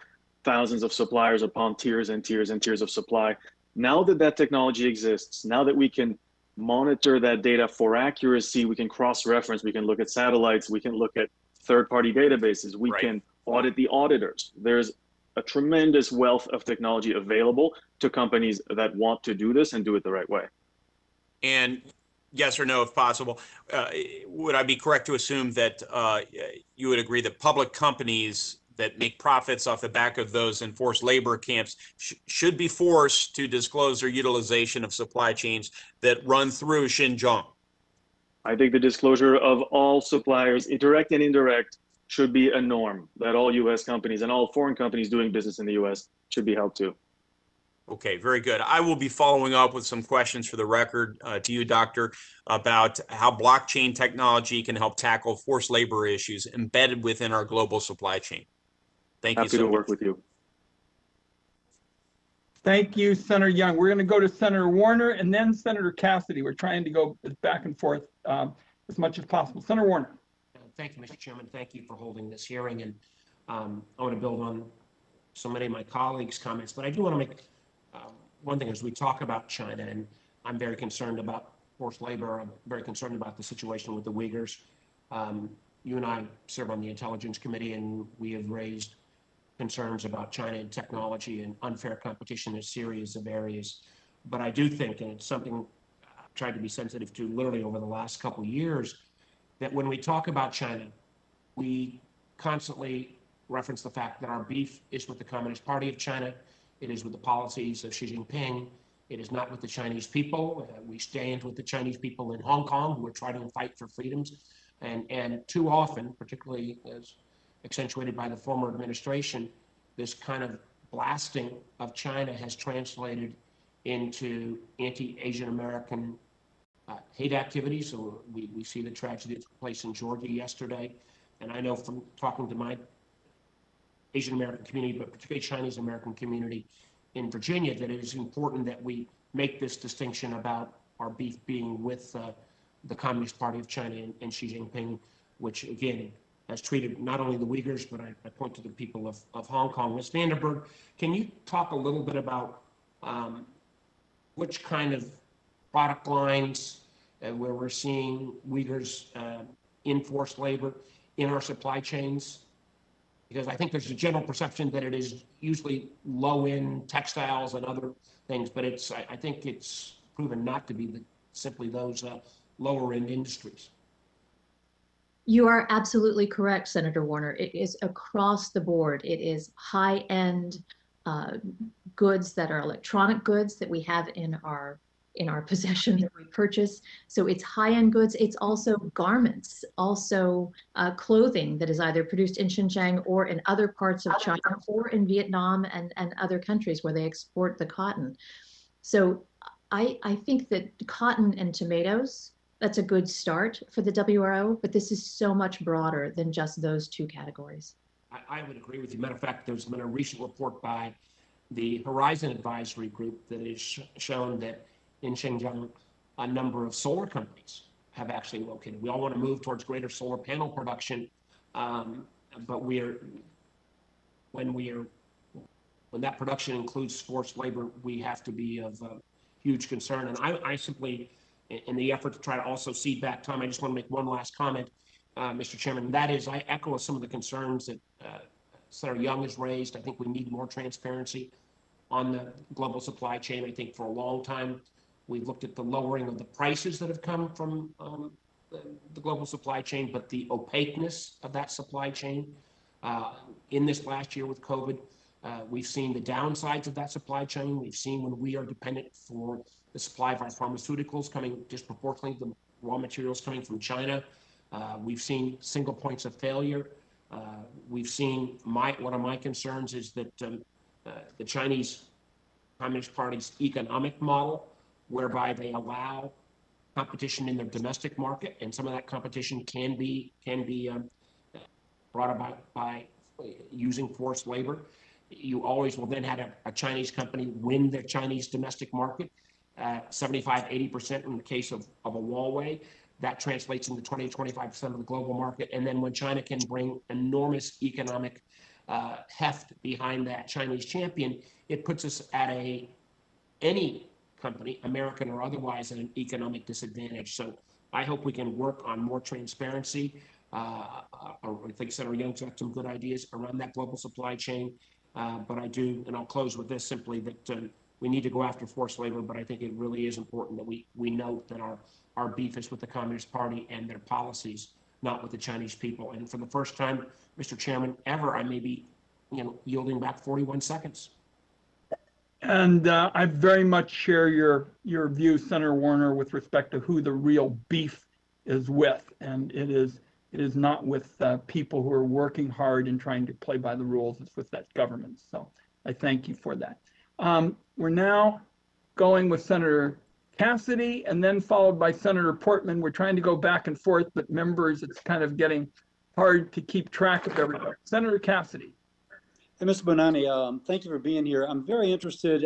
suppliers upon tiers and tiers and tiers of supply? Now that that technology exists, now that we can monitor that data for accuracy, we can cross-reference, we can look at satellites, we can look at third-party databases, we can audit the auditors. There's a tremendous wealth of technology available to companies that want to do this and do it the right way. And yes or no, if possible, would I be correct to assume that you would agree that public companies that make profits off the back of those enforced labor camps should be forced to disclose their utilization of supply chains that run through Xinjiang? I think the disclosure of all suppliers, direct and indirect, should be a norm that all U.S. companies and all foreign companies doing business in the U.S. should be held to. Okay, very good. I will be following up with some questions for the record to you, Doctor, about how blockchain technology can help tackle forced labor issues embedded within our global supply chain. Thank you so much. Happy to work with you. Thank you, Senator Young. We're going to go to Senator Warner and then Senator Cassidy. We're trying to go back and forth as much as possible. Senator Warner. Thank you, Mr. Chairman. Thank you for holding this hearing. And I want to build on so many of my colleagues' comments, but I do want to make one thing as we talk about China, and I'm very concerned about forced labor. I'm very concerned about the situation with the Uyghurs. You and I serve on the Intelligence Committee, and we have raised concerns about China and technology and unfair competition in a series of areas. But I do think, and it's something I've tried to be sensitive to literally over the last couple of years, that when we talk about China, we constantly reference the fact that our beef is with the Communist Party of China. It is with the policies of Xi Jinping. It is not with the Chinese people. We stand with the Chinese people in Hong Kong who are trying to fight for freedoms. And too often, particularly as accentuated by the former administration, this kind of blasting of China has translated into anti-Asian American hate activities. So we see the tragedy that took place in Georgia yesterday. And I know from talking to my Asian American community, but particularly Chinese American community in Virginia, that it is important that we make this distinction about our beef being with the Communist Party of China and Xi Jinping, which again has treated not only the Uyghurs, but I point to the people of Hong Kong. Ms. Vandenberg, can you talk a little bit about which kind of product lines where we're seeing Uyghurs in forced labor in our supply chains? Because I think there's a general perception that it is usually low-end textiles and other things, but I think it's proven not to be simply those lower-end industries. You are absolutely correct, Senator Warner. It is across the board. It is high-end goods that are electronic goods that we have in our possession that we purchase. So it's high-end goods. It's also garments, also clothing that is either produced in Xinjiang or in other parts of China or in Vietnam and other countries where they export the cotton. So I think that cotton and tomatoes, that's a good start for the WRO, but this is so much broader than just those two categories. I would agree with you. Matter of fact, there's been a recent report by the Horizon Advisory Group that has shown that in Xinjiang, a number of solar companies have actually located. We all want to move towards greater solar panel production, But when that production includes forced labor, we have to be of huge concern. And I simply, in the effort to try to also cede back time, I just want to make one last comment, Mr. Chairman. And that is, I echo some of the concerns that Senator Young has raised. I think we need more transparency on the global supply chain. I think for a long time, we've looked at the lowering of the prices that have come from the global supply chain, but the opaqueness of that supply chain in this last year with COVID, we've seen the downsides of that supply chain. We've seen when we are dependent for the supply of our pharmaceuticals coming disproportionately, the raw materials coming from China. We've seen single points of failure. We've seen one of my concerns is that the Chinese Communist Party's economic model, whereby they allow competition in their domestic market, and some of that competition can be brought about by using forced labor. You always will then have a Chinese company win the Chinese domestic market, 75, 80% in the case of a Huawei. That translates into 20, 25% of the global market. And then when China can bring enormous economic heft behind that Chinese champion, it puts us at any company, American or otherwise, at an economic disadvantage. So I hope we can work on more transparency. I think Senator Young's got some good ideas around that global supply chain. But I do, and I'll close with this simply, that we need to go after forced labor, but I think it really is important that we note that our beef is with the Communist Party and their policies, not with the Chinese people. And for the first time, Mr. Chairman, ever, I may be yielding back 41 seconds. And I very much share your view, Senator Warner, with respect to who the real beef is with. And it is not with people who are working hard and trying to play by the rules. It's with that government. So I thank you for that. We're now going with Senator Cassidy and then followed by Senator Portman. We're trying to go back and forth, but members, it's kind of getting hard to keep track of everybody. Senator Cassidy. Hey, Mr. Bonanni, thank you for being here. I'm very interested.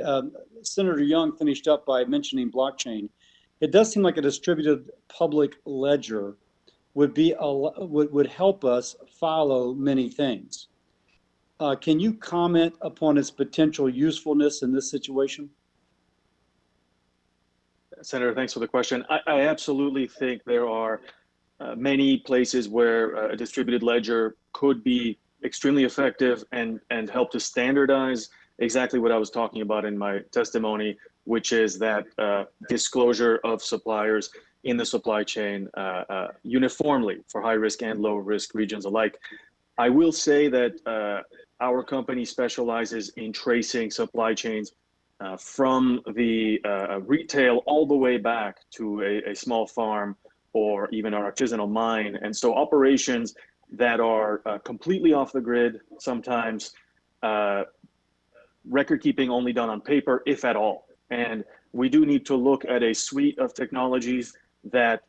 Senator Young finished up by mentioning blockchain. It does seem like a distributed public ledger would help us follow many things. Can you comment upon its potential usefulness in this situation? Senator, thanks for the question. I absolutely think there are many places where a distributed ledger could be extremely effective and help to standardize exactly what I was talking about in my testimony, which is that disclosure of suppliers in the supply chain uniformly for high risk and low risk regions alike. I will say that our company specializes in tracing supply chains from the retail all the way back to a small farm or even an artisanal mine. And so operations that are completely off the grid, sometimes record keeping only done on paper, if at all. And we do need to look at a suite of technologies that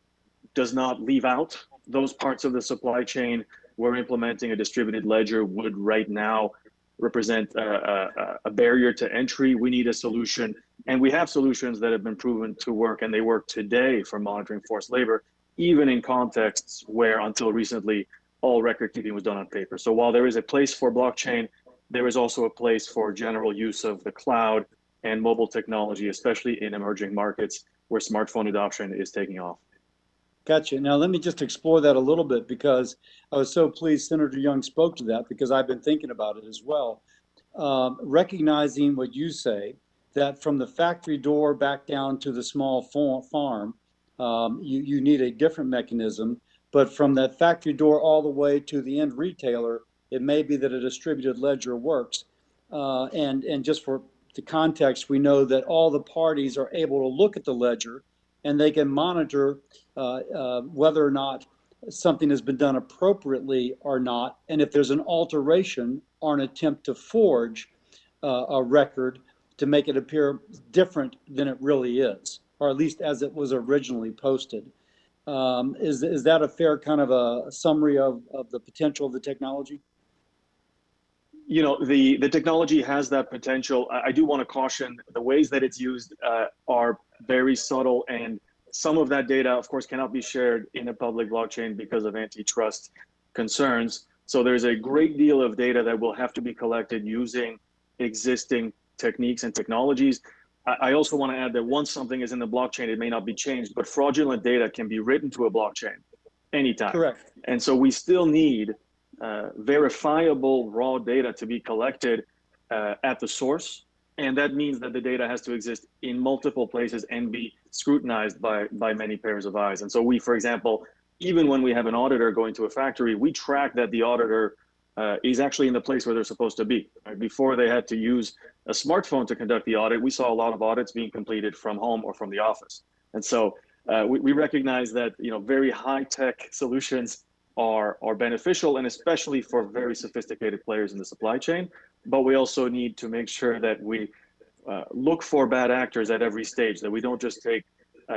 does not leave out those parts of the supply chain where implementing a distributed ledger would right now represent a barrier to entry. We need a solution, and we have solutions that have been proven to work, and they work today for monitoring forced labor, even in contexts where until recently all record keeping was done on paper. So while there is a place for blockchain, there is also a place for general use of the cloud and mobile technology, especially in emerging markets where smartphone adoption is taking off. Gotcha. Now, let me just explore that a little bit, because I was so pleased Senator Young spoke to that, because I've been thinking about it as well. Recognizing what you say, that from the factory door back down to the small farm, you need a different mechanism. But from that factory door all the way to the end retailer, it may be that a distributed ledger works. And just for the context, we know that all the parties are able to look at the ledger and they can monitor whether or not something has been done appropriately or not. And if there's an alteration or an attempt to forge a record to make it appear different than it really is, or at least as it was originally posted. Is that a fair kind of a summary of the potential of the technology? You know, the technology has that potential. I do want to caution the ways that it's used are very subtle, and some of that data, of course, cannot be shared in a public blockchain because of antitrust concerns. So there's a great deal of data that will have to be collected using existing techniques and technologies. I also want to add that once something is in the blockchain, it may not be changed, but fraudulent data can be written to a blockchain anytime. Correct. And so we still need verifiable raw data to be collected at the source. And that means that the data has to exist in multiple places and be scrutinized by many pairs of eyes. And so we, for example, even when we have an auditor going to a factory, we track that the auditor is actually in the place where they're supposed to be. Right? Before they had to use a smartphone to conduct the audit, we saw a lot of audits being completed from home or from the office. And so we recognize that very high-tech solutions are beneficial, and especially for very sophisticated players in the supply chain. But we also need to make sure that we look for bad actors at every stage, that we don't just take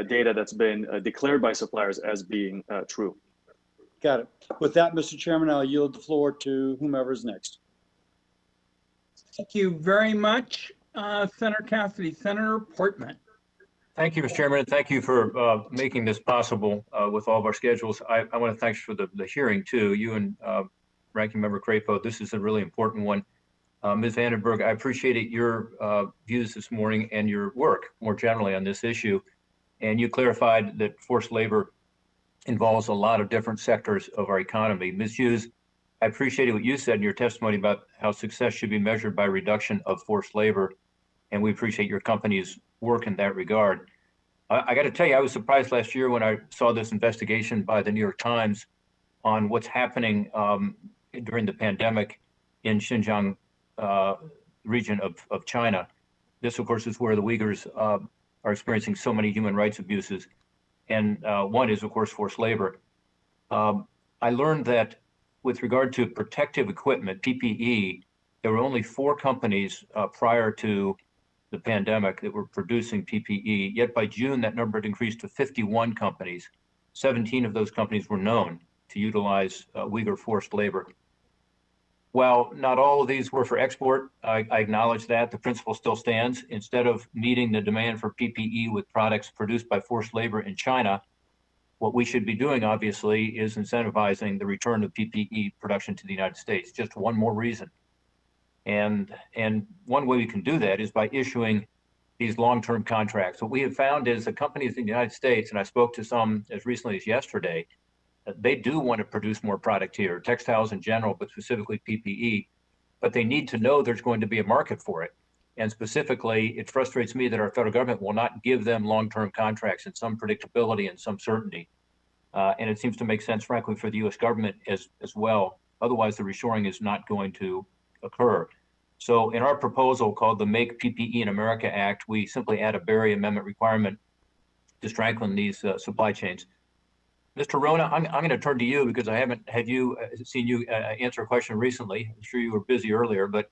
data that's been declared by suppliers as being true. Got it. With that, Mr. Chairman, I'll yield the floor to whomever is next. Thank you very much, Senator Cassidy. Senator Portman. Thank you, Mr. Chairman, and thank you for making this possible with all of our schedules. I want to thank you for the hearing, too. You and Ranking Member Crapo, this is a really important one. Ms. Vandenberg, I appreciated your views this morning and your work more generally on this issue. And you clarified that forced labor involves a lot of different sectors of our economy. Ms. Hughes, I appreciated what you said in your testimony about how success should be measured by reduction of forced labor. And we appreciate your company's work in that regard. I got to tell you, I was surprised last year when I saw this investigation by the New York Times on what's happening during the pandemic in Xinjiang region of China. This, of course, is where the Uyghurs are experiencing so many human rights abuses. And one is, of course, forced labor. I learned that with regard to protective equipment, PPE, there were only 4 companies prior to the pandemic that were producing PPE. Yet by June, that number had increased to 51 companies. 17 of those companies were known to utilize Uyghur forced labor. While not all of these were for export, I acknowledge that the principle still stands. Instead of meeting the demand for PPE with products produced by forced labor in China, what we should be doing, obviously, is incentivizing the return of PPE production to the United States. Just one more reason. And one way we can do that is by issuing these long-term contracts. What we have found is that companies in the United States, and I spoke to some as recently as yesterday, they do want to produce more product here, textiles in general, but specifically PPE, but they need to know there's going to be a market for it. And specifically, it frustrates me that our federal government will not give them long-term contracts and some predictability and some certainty. And it seems to make sense, frankly, for the U.S. government as well. Otherwise, the reshoring is not going to occur. So in our proposal called the Make PPE in America Act, we simply add a Berry Amendment requirement to strengthen these supply chains. Mr. Rona, I'm going to turn to you because I haven't seen you answer a question recently. I'm sure you were busy earlier, but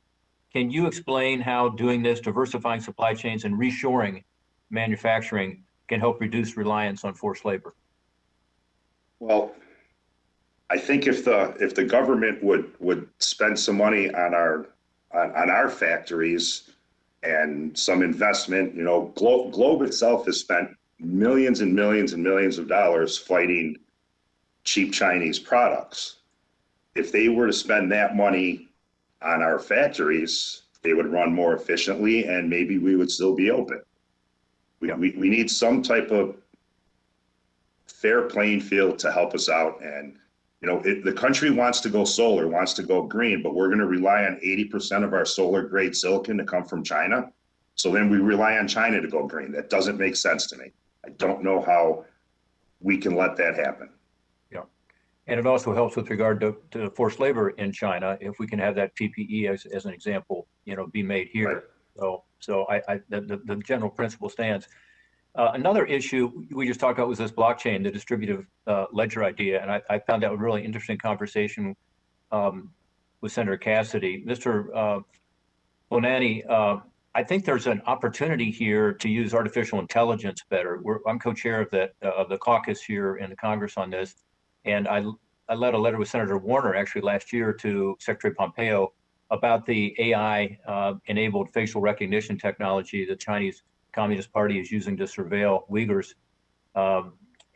can you explain how doing this, diversifying supply chains and reshoring manufacturing can help reduce reliance on forced labor? Well, I think if the government would spend some money on our factories and some investment, Globe itself has spent millions and millions and millions of dollars fighting cheap Chinese products. If they were to spend that money on our factories, they would run more efficiently and maybe we would still be open. We need some type of fair playing field to help us out. And, the country wants to go solar, wants to go green, but we're going to rely on 80% of our solar grade silicon to come from China. So then we rely on China to go green. That doesn't make sense to me. I don't know how we can let that happen. Yeah. And it also helps with regard to forced labor in China, if we can have that PPE as an example, be made here. Right. So the general principle stands. Another issue we just talked about was this blockchain, the distributive ledger idea. And I found that a really interesting conversation with Senator Cassidy. Mr. Bonanni, I think there's an opportunity here to use artificial intelligence better. I'm co-chair of the caucus here in the Congress on this. And I led a letter with Senator Warner actually last year to Secretary Pompeo about the AI-enabled facial recognition technology the Chinese Communist Party is using to surveil Uyghurs.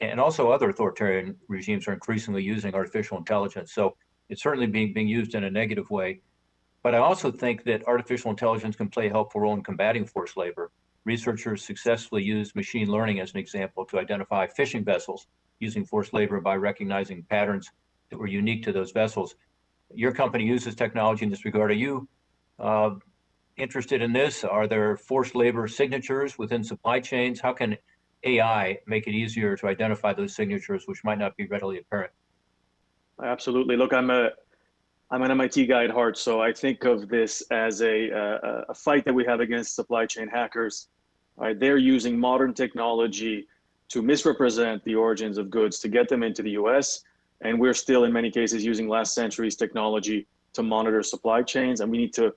and also other authoritarian regimes are increasingly using artificial intelligence. So it's certainly being used in a negative way. But I also think that artificial intelligence can play a helpful role in combating forced labor. Researchers successfully used machine learning as an example to identify fishing vessels using forced labor by recognizing patterns that were unique to those vessels. Your company uses technology in this regard. Are you interested in this? Are there forced labor signatures within supply chains? How can AI make it easier to identify those signatures which might not be readily apparent? Absolutely. Look, I'm an MIT guy at heart, so I think of this as a fight that we have against supply chain hackers. Right? They're using modern technology to misrepresent the origins of goods to get them into the US. And we're still, in many cases, using last century's technology to monitor supply chains. And we need to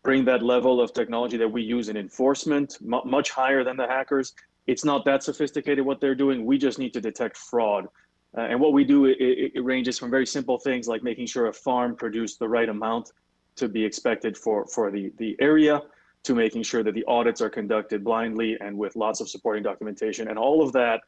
bring that level of technology that we use in enforcement much higher than the hackers. It's not that sophisticated what they're doing. We just need to detect fraud. And what we do, it ranges from very simple things like making sure a farm produced the right amount to be expected for the area, to making sure that the audits are conducted blindly and with lots of supporting documentation. And all of that,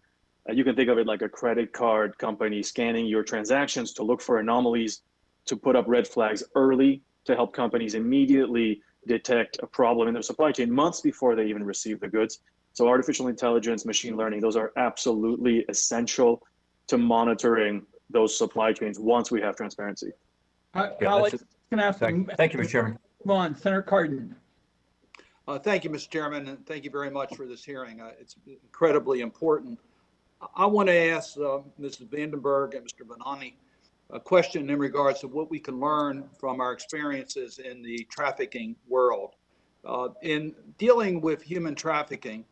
you can think of it like a credit card company scanning your transactions to look for anomalies, to put up red flags early, to help companies immediately detect a problem in their supply chain months before they even receive the goods. So artificial intelligence, machine learning, those are absolutely essential to monitoring those supply chains once we have transparency. Alex, can I ask Thank you, Mr. Chairman. Come on, Senator Cardin. Thank you, Mr. Chairman, and thank you very much for this hearing. It's incredibly important. I want to ask Mrs. Vandenberg and Mr. Bonani a question in regards to what we can learn from our experiences in the trafficking world. In dealing with human trafficking,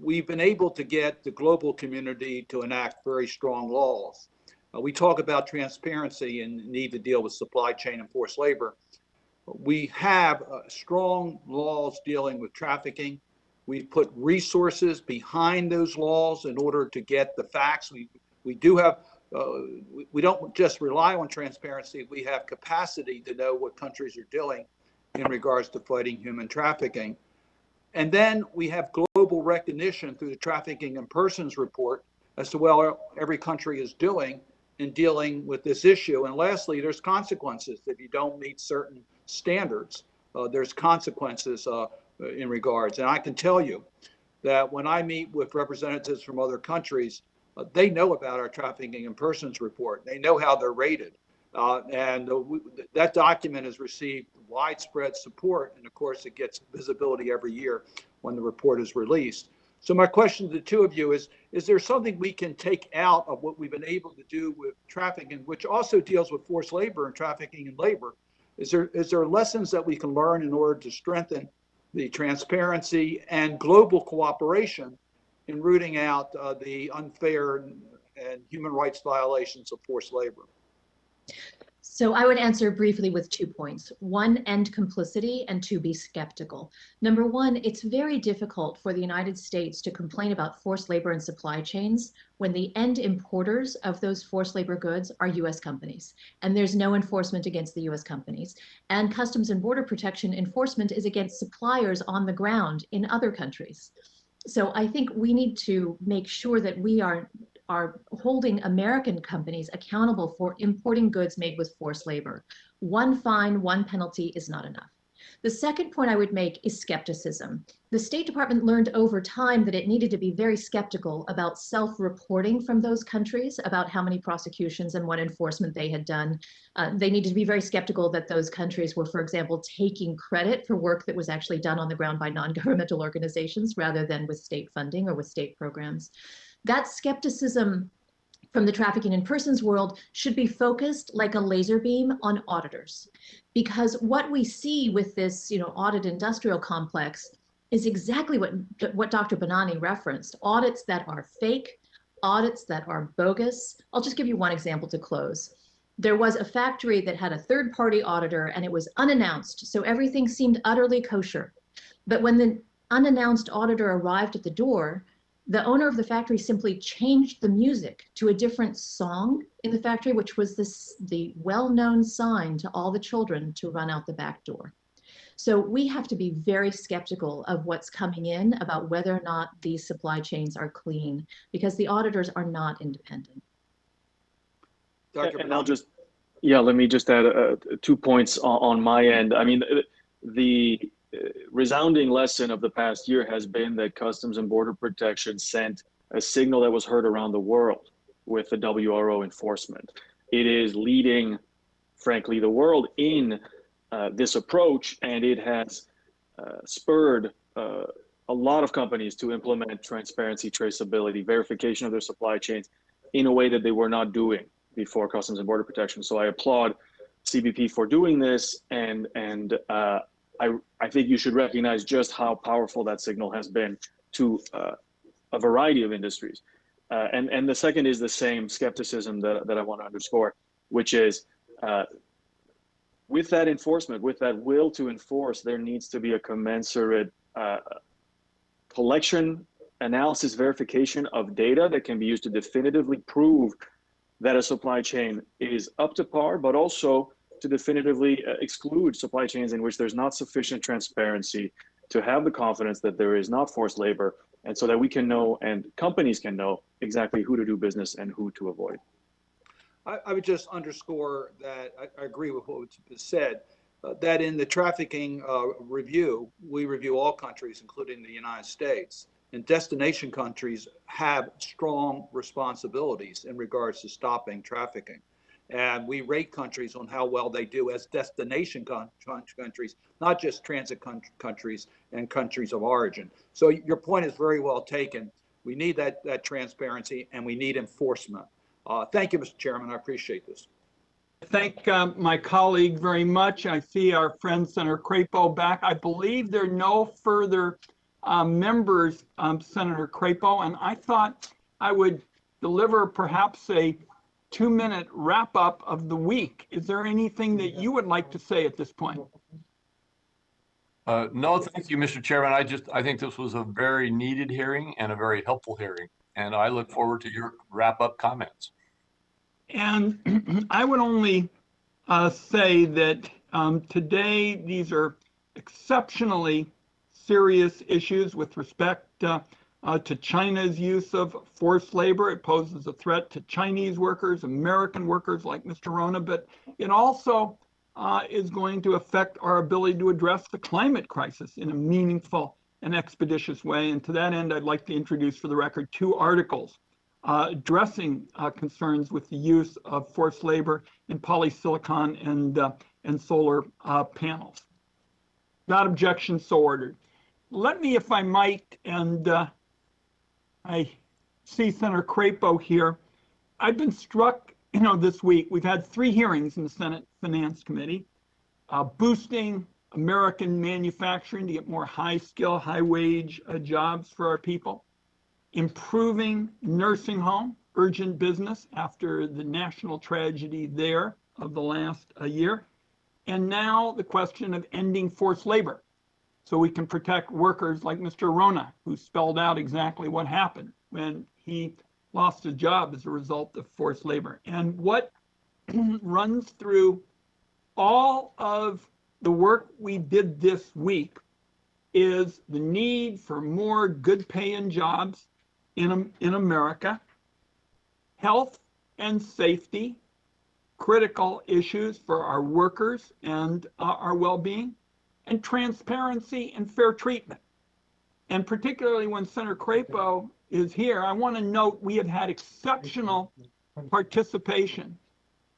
we've been able to get the global community to enact very strong laws. We talk about transparency and need to deal with supply chain and forced labor. We have strong laws dealing with trafficking. We've put resources behind those laws in order to get the facts. We do have, we don't just rely on transparency, we have capacity to know what countries are doing in regards to fighting human trafficking. And then we have global recognition through the Trafficking in Persons report as to what every country is doing in dealing with this issue. And lastly, there's consequences if you don't meet certain standards. There's consequences in regards. And I can tell you that when I meet with representatives from other countries, they know about our Trafficking in Persons report. They know how they're rated. That document has received widespread support. And of course, it gets visibility every year when the report is released. So my question to the two of you is there something we can take out of what we've been able to do with trafficking, which also deals with forced labor and trafficking in labor? Is there lessons that we can learn in order to strengthen the transparency and global cooperation in rooting out the unfair and human rights violations of forced labor? So I would answer briefly with 2 points. One, end complicity, and two, be skeptical. Number one, it's very difficult for the United States to complain about forced labor and supply chains when the end importers of those forced labor goods are US companies, and there's no enforcement against the US companies. And Customs and Border Protection enforcement is against suppliers on the ground in other countries. So I think we need to make sure that we are holding American companies accountable for importing goods made with forced labor. One fine, one penalty is not enough. The second point I would make is skepticism. The State Department learned over time that it needed to be very skeptical about self-reporting from those countries about how many prosecutions and what enforcement they had done. They needed to be very skeptical that those countries were, for example, taking credit for work that was actually done on the ground by non-governmental organizations rather than with state funding or with state programs. That skepticism from the trafficking in persons world should be focused like a laser beam on auditors, because what we see with this, audit industrial complex is exactly what Dr. Bonani referenced: audits that are fake, audits that are bogus. I'll just give you one example to close. There was a factory that had a third-party auditor, and it was unannounced, so everything seemed utterly kosher. But when the unannounced auditor arrived at the door, the owner of the factory simply changed the music to a different song in the factory, which was the well-known sign to all the children to run out the back door. So we have to be very skeptical of what's coming in about whether or not these supply chains are clean, because the auditors are not independent. Dr. And let me just add 2 points on my end. I mean, the resounding lesson of the past year has been that Customs and Border Protection sent a signal that was heard around the world with the WRO enforcement. It is leading, frankly, the world in this approach, and it has spurred a lot of companies to implement transparency, traceability, verification of their supply chains in a way that they were not doing before Customs and Border Protection. So I applaud CBP for doing this, and I think you should recognize just how powerful that signal has been to a variety of industries. And the second is the same skepticism that I want to underscore, which is with that enforcement, with that will to enforce, there needs to be a commensurate collection, analysis, verification of data that can be used to definitively prove that a supply chain is up to par, but also to definitively exclude supply chains in which there's not sufficient transparency to have the confidence that there is not forced labor, and so that we can know and companies can know exactly who to do business and who to avoid. I would just underscore that I agree with what was said, that in the trafficking review, we review all countries, including the United States. And destination countries have strong responsibilities in regards to stopping trafficking. And we rate countries on how well they do as destination countries, not just transit countries and countries of origin. So your point is very well taken. We need that transparency, and we need enforcement. Thank you, Mr. Chairman. I appreciate this. Thank my colleague very much. I see our friend Senator Crapo back. I believe there are no further members, Senator Crapo, and I thought I would deliver perhaps a 2-minute wrap-up of the week. Is there anything that you would like to say at this point? No, thank you, Mr. Chairman. I think this was a very needed hearing and a very helpful hearing, and I look forward to your wrap-up comments. And I would only say that today these are exceptionally serious issues with respect to China's use of forced labor. It poses a threat to Chinese workers, American workers like Mr. Rona, but it also is going to affect our ability to address the climate crisis in a meaningful and expeditious way. And to that end, I'd like to introduce for the record 2 articles addressing concerns with the use of forced labor in polysilicon and solar panels. Without objection, so ordered. Let me, if I might, and I see Senator Crapo here. I've been struck, this week, we've had 3 hearings in the Senate Finance Committee, boosting American manufacturing to get more high-skill, high-wage jobs for our people, improving nursing home, urgent business after the national tragedy there of the last year, and now the question of ending forced labor so we can protect workers like Mr. Rona, who spelled out exactly what happened when he lost his job as a result of forced labor. And what runs through all of the work we did this week is the need for more good paying jobs in America, health and safety, critical issues for our workers and our well-being, and transparency and fair treatment. And particularly when Senator Crapo is here, I want to note we have had exceptional participation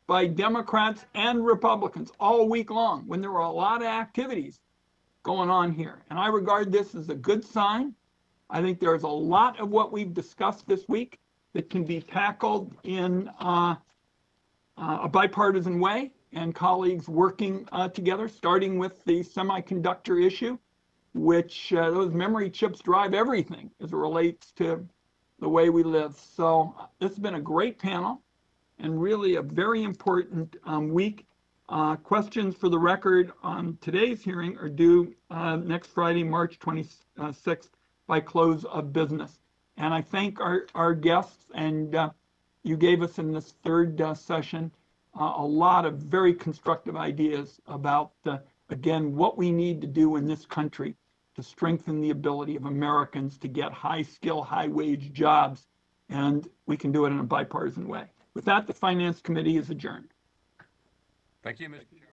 by Democrats and Republicans all week long when there were a lot of activities going on here. And I regard this as a good sign. I think there's a lot of what we've discussed this week that can be tackled in a bipartisan way, and colleagues working together, starting with the semiconductor issue, which those memory chips drive everything as it relates to the way we live. So this has been a great panel and really a very important week. Questions for the record on today's hearing are due next Friday, March 26th by close of business. And I thank our guests, and you gave us in this 3rd session a lot of very constructive ideas about again, what we need to do in this country to strengthen the ability of Americans to get high skill, high wage jobs. And we can do it in a bipartisan way. With that, the Finance Committee is adjourned. Thank you, Mr. Chairman.